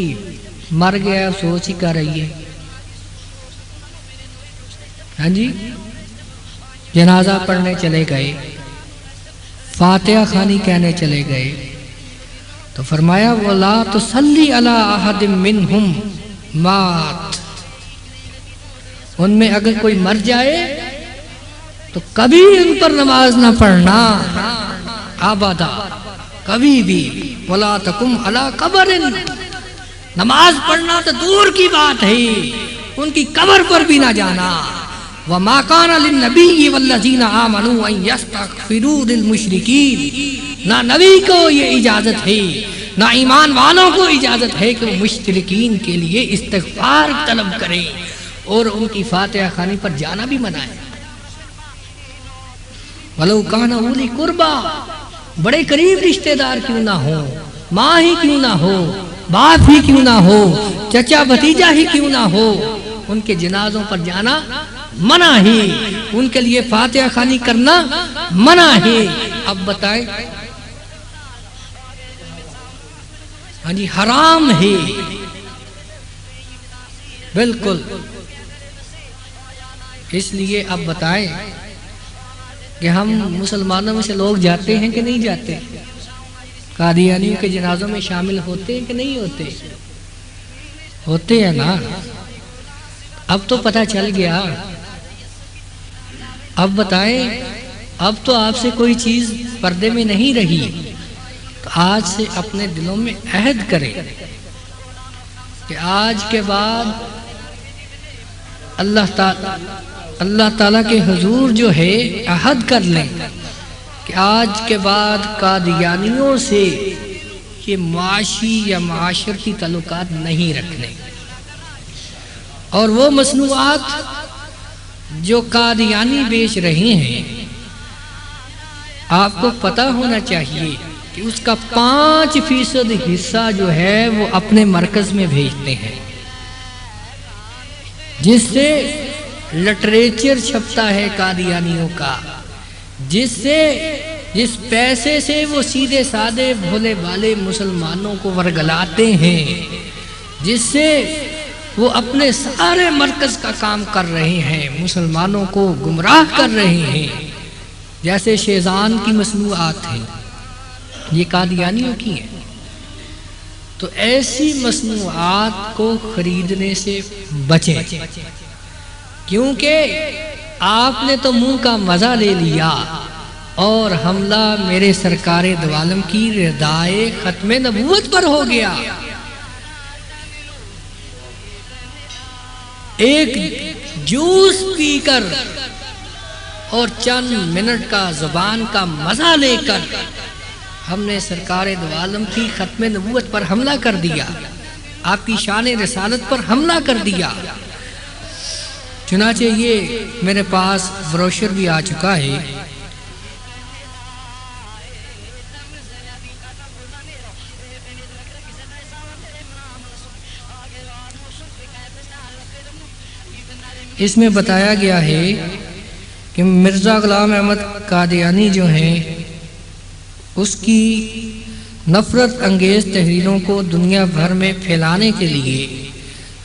مر گیا سوچ ہی کر رہی ہے. ہاں جی جنازہ پڑھنے چلے گئے، فاتحہ خوانی کہنے چلے گئے، تو فرمایا وَلَا تُصَلِّ عَلَىٰ أَحَدٍ مِّنْهُمْ مَاتَ. ان میں اگر کوئی مر جائے تو کبھی ان پر نماز نہ پڑھنا، ابدا کبھی بھی. وَلَا تَقُمْ عَلَىٰ قَبْرٍ. نماز پڑھنا تو دور کی بات ہے، ان کی قبر پر بھی نہ جانا. وما کان للنبی والذین آمنوا ان یستغفروا للمشرکین، نہ نبی کو یہ اجازت ہے نہ ایمان والوں کو اجازت ہے کہ وہ مشرکین کے لیے استغفار طلب کریں اور ان کی فاتحہ خوانی پر جانا بھی منع ہے۔ وَلَوْ كَانَ أُولِي قُرْبَىٰ، بڑے قریب رشتہ دار کیوں نہ ہو، ماں ہی کیوں نہ ہو، باپ ہی کیوں نہ ہو، چچا بھتیجا ہی کیوں نہ ہو، ان کے جنازوں پر جانا منع ہے، ان کے لیے فاتحہ خوانی کرنا منع ہے۔ اب بتائیں، ہاں جی حرام ہے، بالکل۔ اس لیے اب بتائیں کہ ہم مسلمانوں میں سے لوگ جاتے ہیں کہ نہیں جاتے؟ قادیانیوں کے جنازوں میں شامل ہوتے ہیں کہ نہیں ہوتے؟ ہوتے ہیں نا۔ اب تو پتہ چل گیا، اب بتائیں، اب تو آپ سے کوئی چیز پردے میں نہیں رہی، تو آج سے اپنے دلوں میں عہد کریں کہ آج کے بعد اللہ تعالیٰ کے حضور جو ہے عہد کر لیں کہ آج کے بعد قادیانیوں سے یہ معاشی یا معاشرتی تعلقات نہیں رکھنے، اور وہ مصنوعات جو قادیانی بیچ رہے ہیں آپ کو پتہ ہونا چاہیے کہ اس کا 5% حصہ جو ہے وہ اپنے مرکز میں بھیجتے ہیں، جس سے لٹریچر چھپتا ہے قادیانیوں کا، جس پیسے سے وہ سیدھے سادے بھولے بالے مسلمانوں کو ورگلاتے ہیں، جس سے وہ اپنے سارے مرکز کا کام کر رہے ہیں، مسلمانوں کو گمراہ کر رہے ہیں۔ جیسے شیزان کی مصنوعات ہیں، یہ قادیانیوں کی ہیں، تو ایسی مصنوعات کو خریدنے سے بچیں، کیونکہ آپ نے تو منہ کا مزہ لے لیا اور حملہ میرے سرکار دو عالم کی ردائے ختم نبوت پر ہو گیا۔ ایک جوس پی کر اور چند منٹ کا زبان کا مزہ لے کر ہم نے سرکار دو عالم کی ختم نبوت پر حملہ کر دیا، آپ کی شان رسالت پر حملہ کر دیا۔ چنانچہ یہ میرے پاس بروشر بھی آ چکا ہے، اس میں بتایا گیا ہے کہ مرزا غلام احمد قادیانی جو ہیں اس کی نفرت انگیز تحریروں کو دنیا بھر میں پھیلانے کے لیے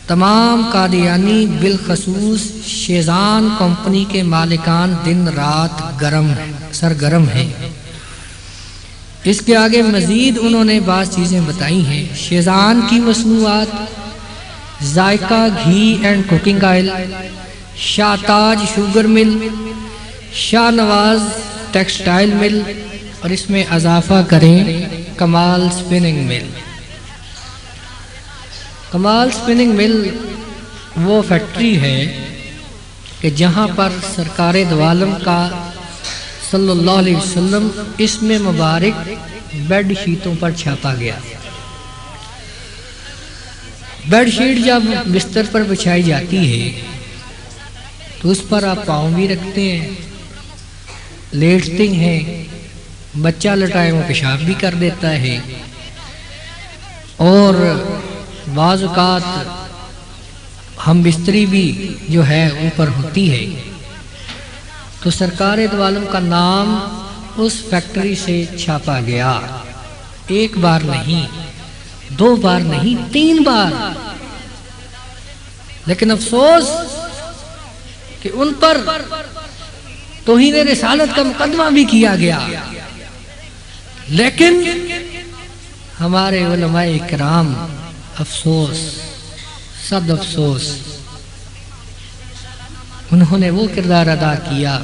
تمام قادیانی بالخصوص شیزان کمپنی کے مالکان دن رات سرگرم ہیں۔ اس کے آگے مزید انہوں نے بعض چیزیں بتائی ہیں۔ شیزان کی مصنوعات ذائقہ گھی and cooking oil, Shah Taj sugar mill, Shah Nawaz textile mill, اور اس میں اضافہ کریں کمال سپننگ مل۔ کمال سپننگ مل وہ فیکٹری ہے کہ جہاں پر سرکار دو عالم کا صلی اللہ علیہ وسلم اسم مبارک بیڈ شیٹوں پر چھاپا گیا۔ بیڈ شیٹ جب بستر پر بچھائی جاتی ہے تو اس پر آپ پاؤں بھی رکھتے ہیں، لیٹتے ہیں، بچہ لٹائے وہ پیشاب بھی کر دیتا ہے، اور بعض اوقات ہم بستری بھی جو ہے اوپر ہوتی ہے۔ تو سرکار دو عالم کا نام اس فیکٹری سے چھاپا گیا، ایک بار نہیں، 2 بار نہیں، 3 بار۔ لیکن افسوس کہ ان پر توہین رسالت کا مقدمہ بھی کیا گیا، لیکن ہمارے علماء اکرام افسوس، صد افسوس، انہوں نے وہ کردار ادا کیا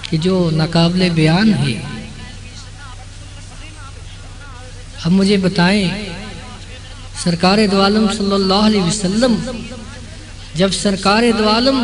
کہ جو ناقابل بیان ہے۔ اب مجھے بتائیں، سرکار دو عالم صلی اللہ علیہ وسلم جب سرکار دو عالم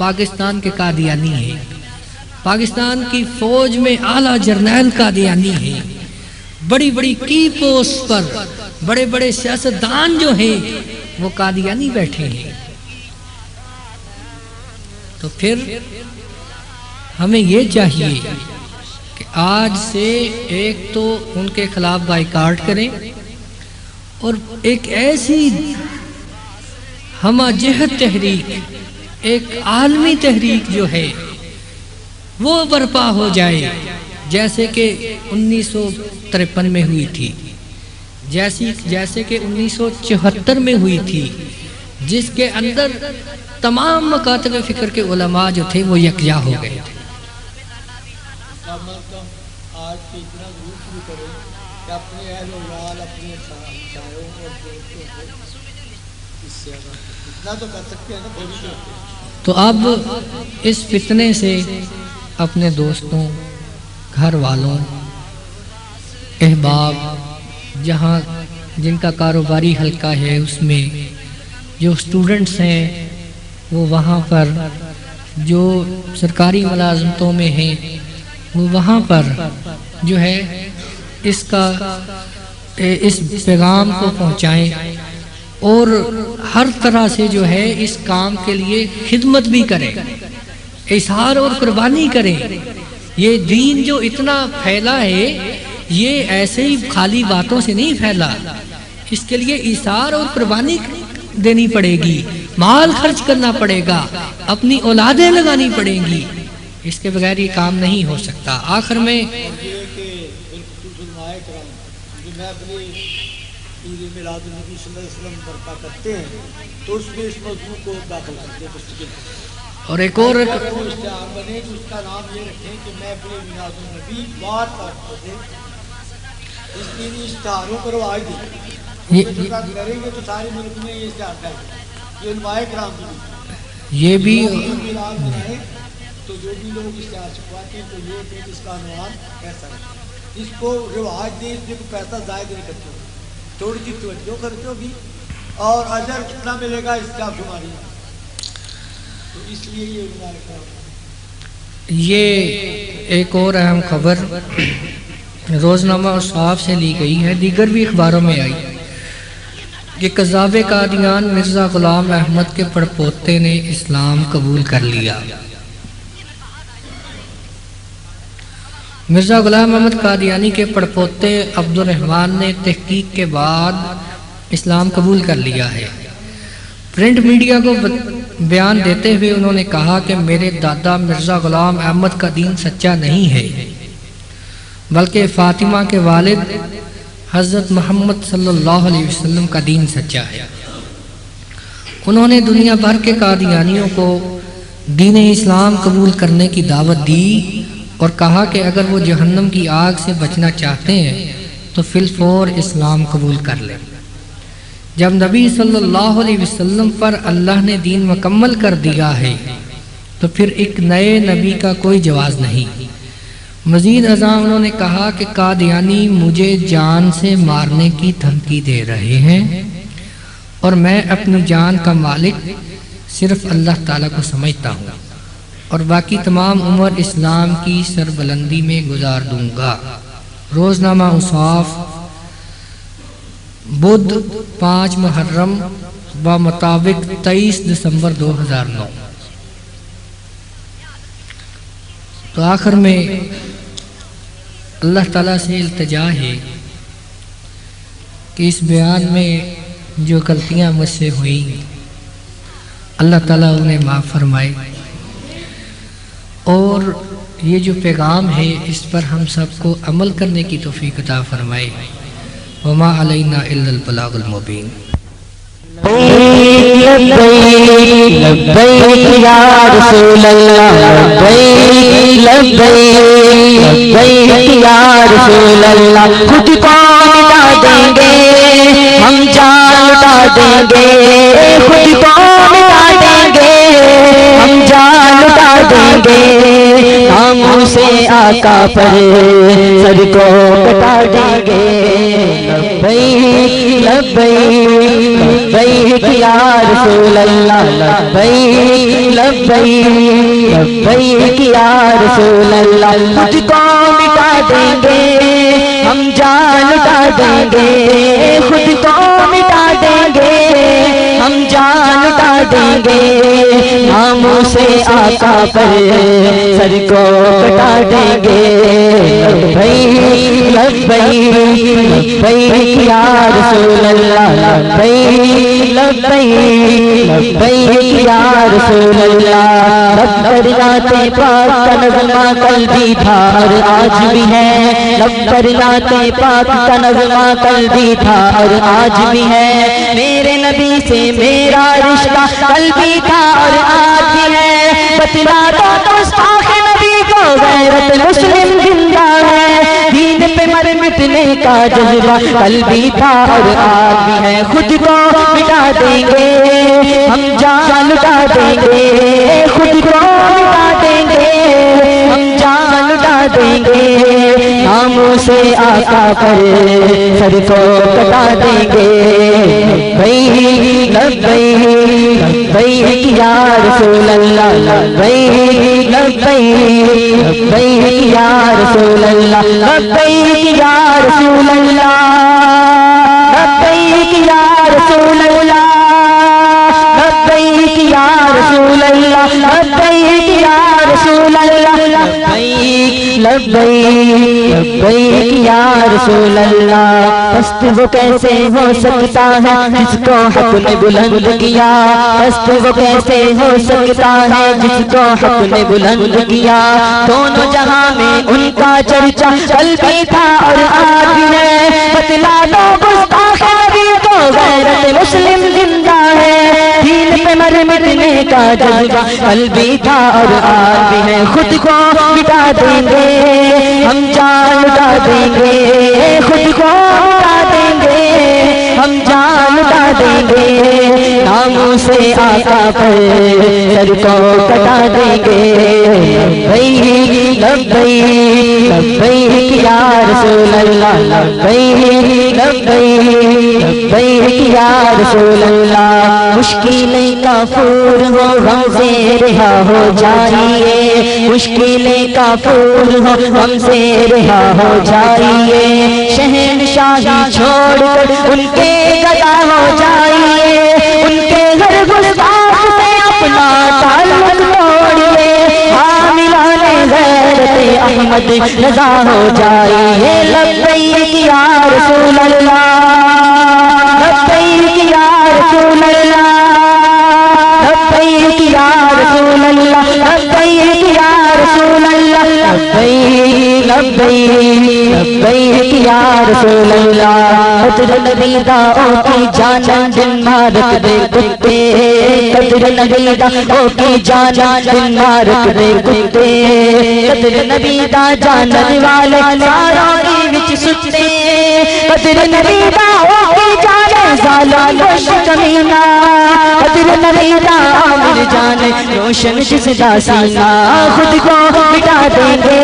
پاکستان کے قادیانی ہیں، پاکستان کی فوج میں اعلیٰ جرنیل قادیانی ہیں، بڑی بڑی کی پوسٹ پر بڑے بڑے سیاستدان جو ہیں وہ قادیانی بیٹھے ہیں۔ تو پھر ہمیں یہ چاہیے کہ آج سے ایک تو ان کے خلاف بائیکاٹ کریں اور ایک ایسی ہمہ جہت تحریک، ایک عالمی تحریک جو ہے وہ برپا ہو جائے، جیسے کہ 1953 میں ہوئی تھی، جیسے کہ 1974 میں ہوئی تھی، جس کے اندر تمام مکاتب فکر کے علماء جو تھے وہ یکجا ہو گئے تھے۔ آج کے اتنا ضرور شروع کرے کہ اپنے اہل و عیال، اپنے ہمسایوں اور دوستوں کو اس سے اتنا تو کر سکتے ہیں نا، وہ بھی کرتے ہیں۔ تو اب اس فتنے سے اپنے دوستوں، گھر والوں، احباب، جہاں جن کا کاروباری حلقہ ہے اس میں جو اسٹوڈنٹس ہیں وہ وہاں پر، جو سرکاری ملازمتوں میں ہیں وہ وہاں پر جو ہے اس پیغام کو پہنچائیں اور ہر طرح سے جو ہے اس کام کے لیے خدمت بھی کریں، اظہار اور قربانی کریں۔ یہ دین جو اتنا پھیلا ہے یہ ایسے ہی خالی باتوں سے نہیں پھیلا، اس کے لیے اظہار اور قربانی دینی پڑے گی، مال خرچ کرنا پڑے گا، اپنی اولادیں لگانی پڑیں گی، اس کے بغیر یہ کام نہیں ہو سکتا۔ آخر میں یہ کہ بالخصوص علماء کرام جو محفل عید میلاد النبی صلی اللہ علیہ وسلم برپا کرتے ہیں تو اس میں اس موضوع کو داخل کرتے ہیں مستقل، اور ایک اور وہ اشتہار بنے تو اس کا نام یہ رکھیں کہ محفل میلاد النبی بار بار پڑھتے، اس لیے اشتہاروں کو رواج دیں، کریں گے تو سارے ملک میں یہ اشتہار پھیلے، یہ علماء کرام کی یہ بھی میلاد بنائے تو جو بھی لوگ اشتہار چھپواتے ہیں تو یہ کہ اس کا عنوان کیسا ہے، اس کو رواج دیں، اس میں کوئی پیسہ زائد نہیں کرتے، تھوڑی سی توجہ خرچ ہوگی اور اجر کتنا ملے گا اس کا شماری، تو اس لیے یہ علماء کرام۔ یہ ایک اور اہم خبر روزنامہ اصحاف سے لی گئی ہے، دیگر بھی اخباروں میں آئی کہ قذاب قادیان مرزا غلام احمد کے پڑپوتے نے اسلام قبول کر لیا۔ مرزا غلام احمد قادیانی کے پڑپوتے عبد الرحمن نے تحقیق کے بعد اسلام قبول کر لیا ہے۔ پرنٹ میڈیا کو بیان دیتے ہوئے انہوں نے کہا کہ میرے دادا مرزا غلام احمد کا دین سچا نہیں ہے، بلکہ فاطمہ کے والد حضرت محمد صلی اللہ علیہ وسلم کا دین سچا ہے۔ انہوں نے دنیا بھر کے قادیانیوں کو دین اسلام قبول کرنے کی دعوت دی اور کہا کہ اگر وہ جہنم کی آگ سے بچنا چاہتے ہیں تو فی الفور اسلام قبول کر لیں۔ جب نبی صلی اللہ علیہ وسلم پر اللہ نے دین مکمل کر دیا ہے تو پھر ایک نئے نبی کا کوئی جواز نہیں۔ مزید ازاں انہوں نے کہا کہ قادیانی مجھے جان سے مارنے کی دھمکی دے رہے ہیں اور میں اپنی جان کا مالک صرف اللہ تعالیٰ کو سمجھتا ہوں اور باقی تمام عمر اسلام کی سربلندی میں گزار دوں گا۔ روزنامہ اصحاف بدھ 5 محرم بمطابق 23 دسمبر 2009۔ تو آخر میں اللہ تعالیٰ سے التجا ہے کہ اس بیان میں جو غلطیاں مجھ سے ہوئیں اللہ تعالیٰ انہیں معاف فرمائے، اور یہ جو پیغام ہے اس پر ہم سب کو عمل کرنے کی توفیق عطا فرمائے۔ وما علینا الا البلاغ المبین۔ لبیک لبیک یا رسول اللہ، لبیک لبیک لبیک یا رسول اللہ۔ خود کو مٹا دیں گے ہم جان لٹا دیں گے، خود کو مٹا دیں گے ہم جان لٹا دیں گے، ناموں سے آقا پر سر کو کٹا دیں گے۔ لبیک لبیک لبیک یا رسول اللہ لبیک لبیک لبیک یا رسول اللہ تجھ کو مٹا دیں گے ہم جان لٹا دیں گے خود کو مٹا دیں گے ہم جان لٹا دیں گے ناموں سے آقا پر سر کو کٹا دیں گے لبیک لبیک لبیک یا رسول اللہ لبیک لبیک لبیک یا رسول اللہ لبر نعت پاک کا نغمہ کل بھی تھا اور آج بھی ہے لبر نعت پاک کا نغمہ کل بھی تھا اور آج بھی ہے میرے نبی سے میرا رشتہ کل بھی تھا اور آج بھی ہے بتلا دو گستاخ نبی کو غیرت مسلم زندہ ہے دین پہ مر مٹنے کا جذبہ کل بھی تھا اور آج بھی ہے خود کو مٹا دیں گے ہم جان لٹا دیں گے خود کو مٹا دیں گے ہم جان لٹا دیں گے ناموں سے آقا پر سر کو کٹا دیں گے لبیک لبیک لبیک یا رسول اللہ لبیک لبیک لبیک یا رسول اللہ لبیک یا رسول اللہ لبیک یا رسول اللہ لبیک یا رسول اللہ لبیک یا رسول اللہ لبیک لبیک لبیک یا رسول اللہ پست وہ کیسے ہو سکتا ہے جس کو حق نے بلند کیا پست وہ کیسے ہو سکتا ہے جس کو حق نے بلند کیا دونوں جہاں میں ان کا چرچا کل بھی تھا اور آج بھی ہے بتلا دو گستاخ نبی کو غیرت مسلم زندہ ہے دین پہ مر مٹنے کا جذبہ کل بھی تھا اور آج بھی ہے خود کو مٹا دیں گے ہم جان لٹا دیں گے خود کو مٹا دیں گے ہم جان لٹا دیں گے ناموں سے آقا پر سر کو کٹا دیں گے لبیک لبیک لبیک یا رسول اللہ لبیک لبیک لبیک یا رسول اللہ مشکلیں کافور ہو غم سے رہا ہو جائیے مشکلیں کافور ہو غم سے رہا ہو جائیے شہنشاہی چھوڑ کر ان کے گدا ہو جائیے ان کے گھر گستاخ سے اپنا تعلق توڑیے حاملان غیرت احمد رضا ہو جائیے لبیک یا رسول اللہ لبیک یا رسول اللہ لبیک یا رسول اللہ لبیک یا رسول اللہ لبیک لبیک لبیک یا رسول اللہ قدر نبی داؤں کی جان دن مارک دے کتے قدر نبی داؤں کی جان دن مارک دے کتے قدر نبی دا جانن والے ساروں کی وچ ستے قدر نبی داؤں کی جان ظالم خوش کمینہ قدر نبی دا عامر جان روشن جس دا سینہ خود کو مٹا دیں گے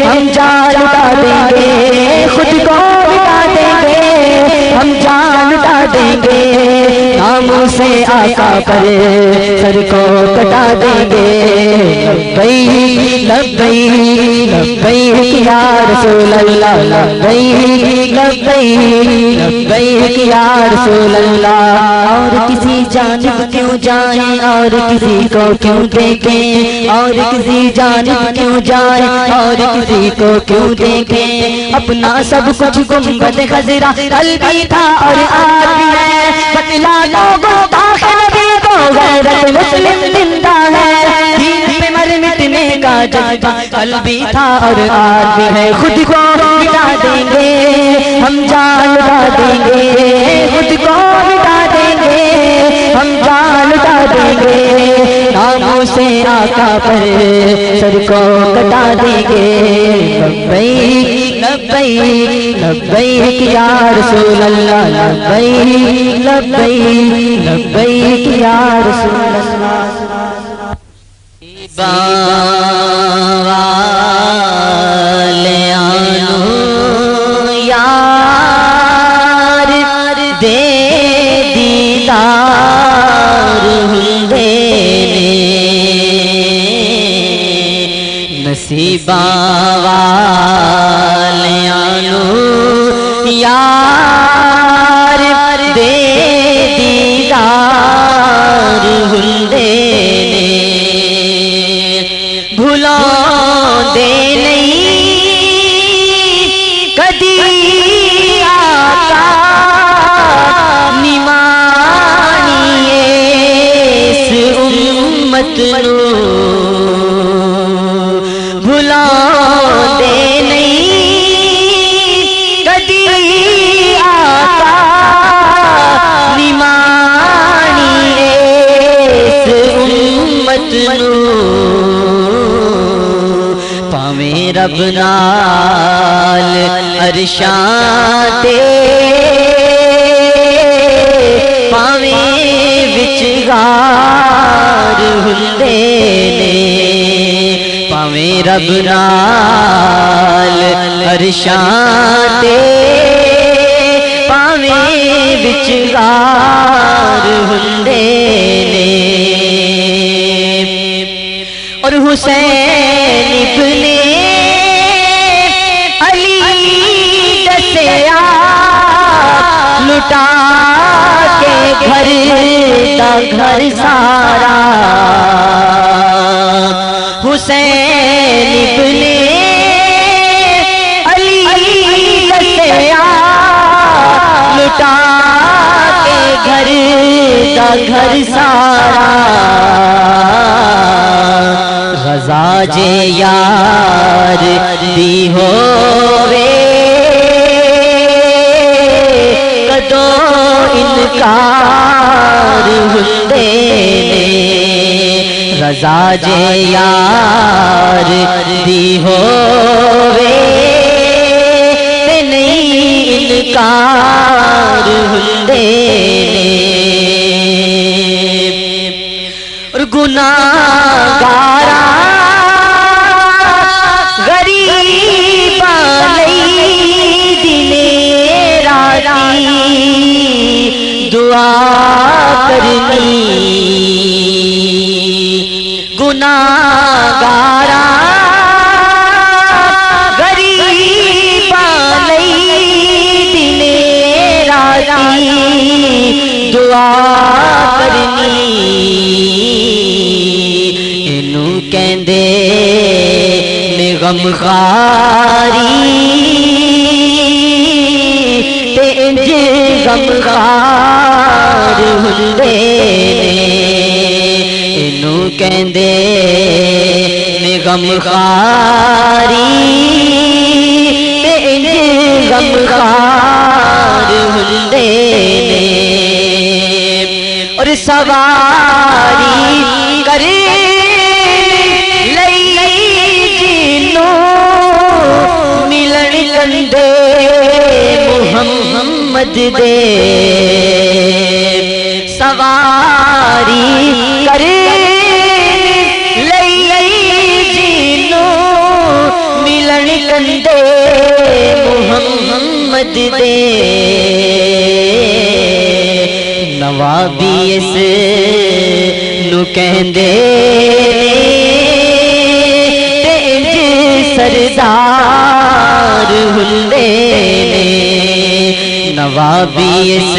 ہم جان لٹا دیں گے خود کو مٹا دیں گے ہم جان لٹا دیں گے ناموں سے آقا پر سر کو کٹا دیں گے لبیک لبیک لبیک یا رسول اللہ لبیک لبیک لبیک یا رسول اللہ اور کسی جانب کیوں جائیں اور کسی کو کیوں دیکھیں اور کسی جانب کیوں جائیں اور کسی کو کیوں دیکھیں اپنا سب کچھ گنبد خضرا کل بھی تھا اور آج بھی ہے بتلا دو گستاخ نبی کو غیرت مسلم زندہ ہے دین پہ مر مٹنے کا جذبہ کل بھی تھا اور آج بھی ہے خود کو مٹا دیں گے ہم جان لٹا دیں گے خود کو مٹا دیں گے ہم جان لٹا دیں گے ناموں سے آقا پر سر کو کٹا دیں گے لبیک لبیک لبیک یا رسول اللہ لبیک لبیک لبیک یا رسول اللہ یار دے دیدار نصیباں والیاں نو یار دے دیدار ہندے نے بھلاندے نہیں کدی آقا نمانی اس امت نو بھلاندے نہیں کدی آقا نمانی اس امت نو پاویں رب نال عرشاں تے پاویں وچ غار ہندے نے پاویں رب نال عرشاں تے پاویں وچ غار ہندے نے اور حسین ابن علی دسیا لٹا کے گھر دا گھر سارا حسین ابن علی دسیا لٹا کے گھر دا گھر سارا رضا جے یار دی ہووے کدو انکار ہندے نے رضا جے یار دی ہووے تے نہیں انکار ہندے نے اور گناہگاراں غریباں لئی دنے راتی دعا کرنی گناہگاراں غریباں لئی دنے راتی دعا کرنی اینوں کہندے نے غمخاری تے انج غمخار ہندے نے اینوں کہندے نے غمخاری تے انج غمخار ہندے نے اور سواری کر ملن کندے محمد دے سواری کر لئی جینو ملن کندے محمد دے نوابی اس نو کہندے سردار ہندے نے نوابی اس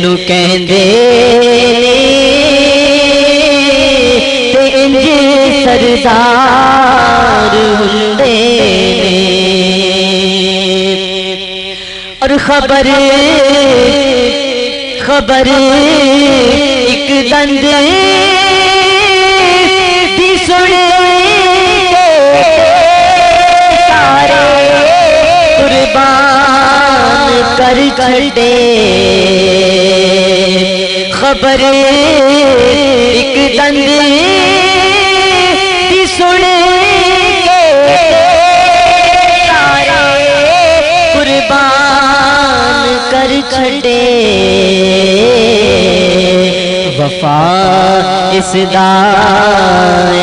نو کہندے تے انج سردار ہندے نے اور خبر ایک دند دی سن قربان کر چھڑے خبر ایک دند دی سن کے سارے قربان کر چھڑے وفا اس دا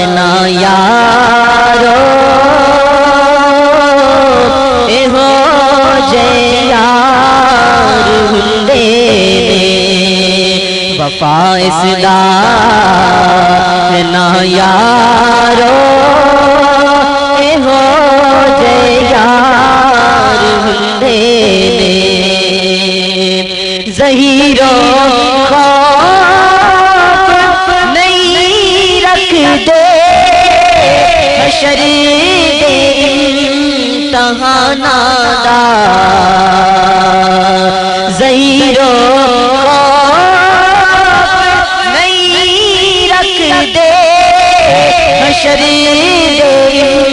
نا یارو یار ہندے نے وفا اس دا نا یارو ہو جے یار ہندے نے ظہیر و خوف نہیں رکھ دے حشر دے امتحانات دا ظہیر و حشر دے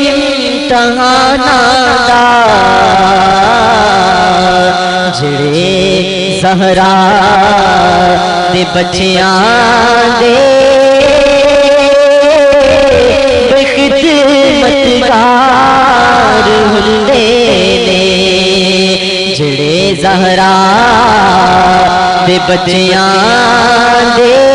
امتحانات دا جڑے زہرا دے بچیاں دے خدمتگار ہندے نے جڑے زہرا دے بچیاں دے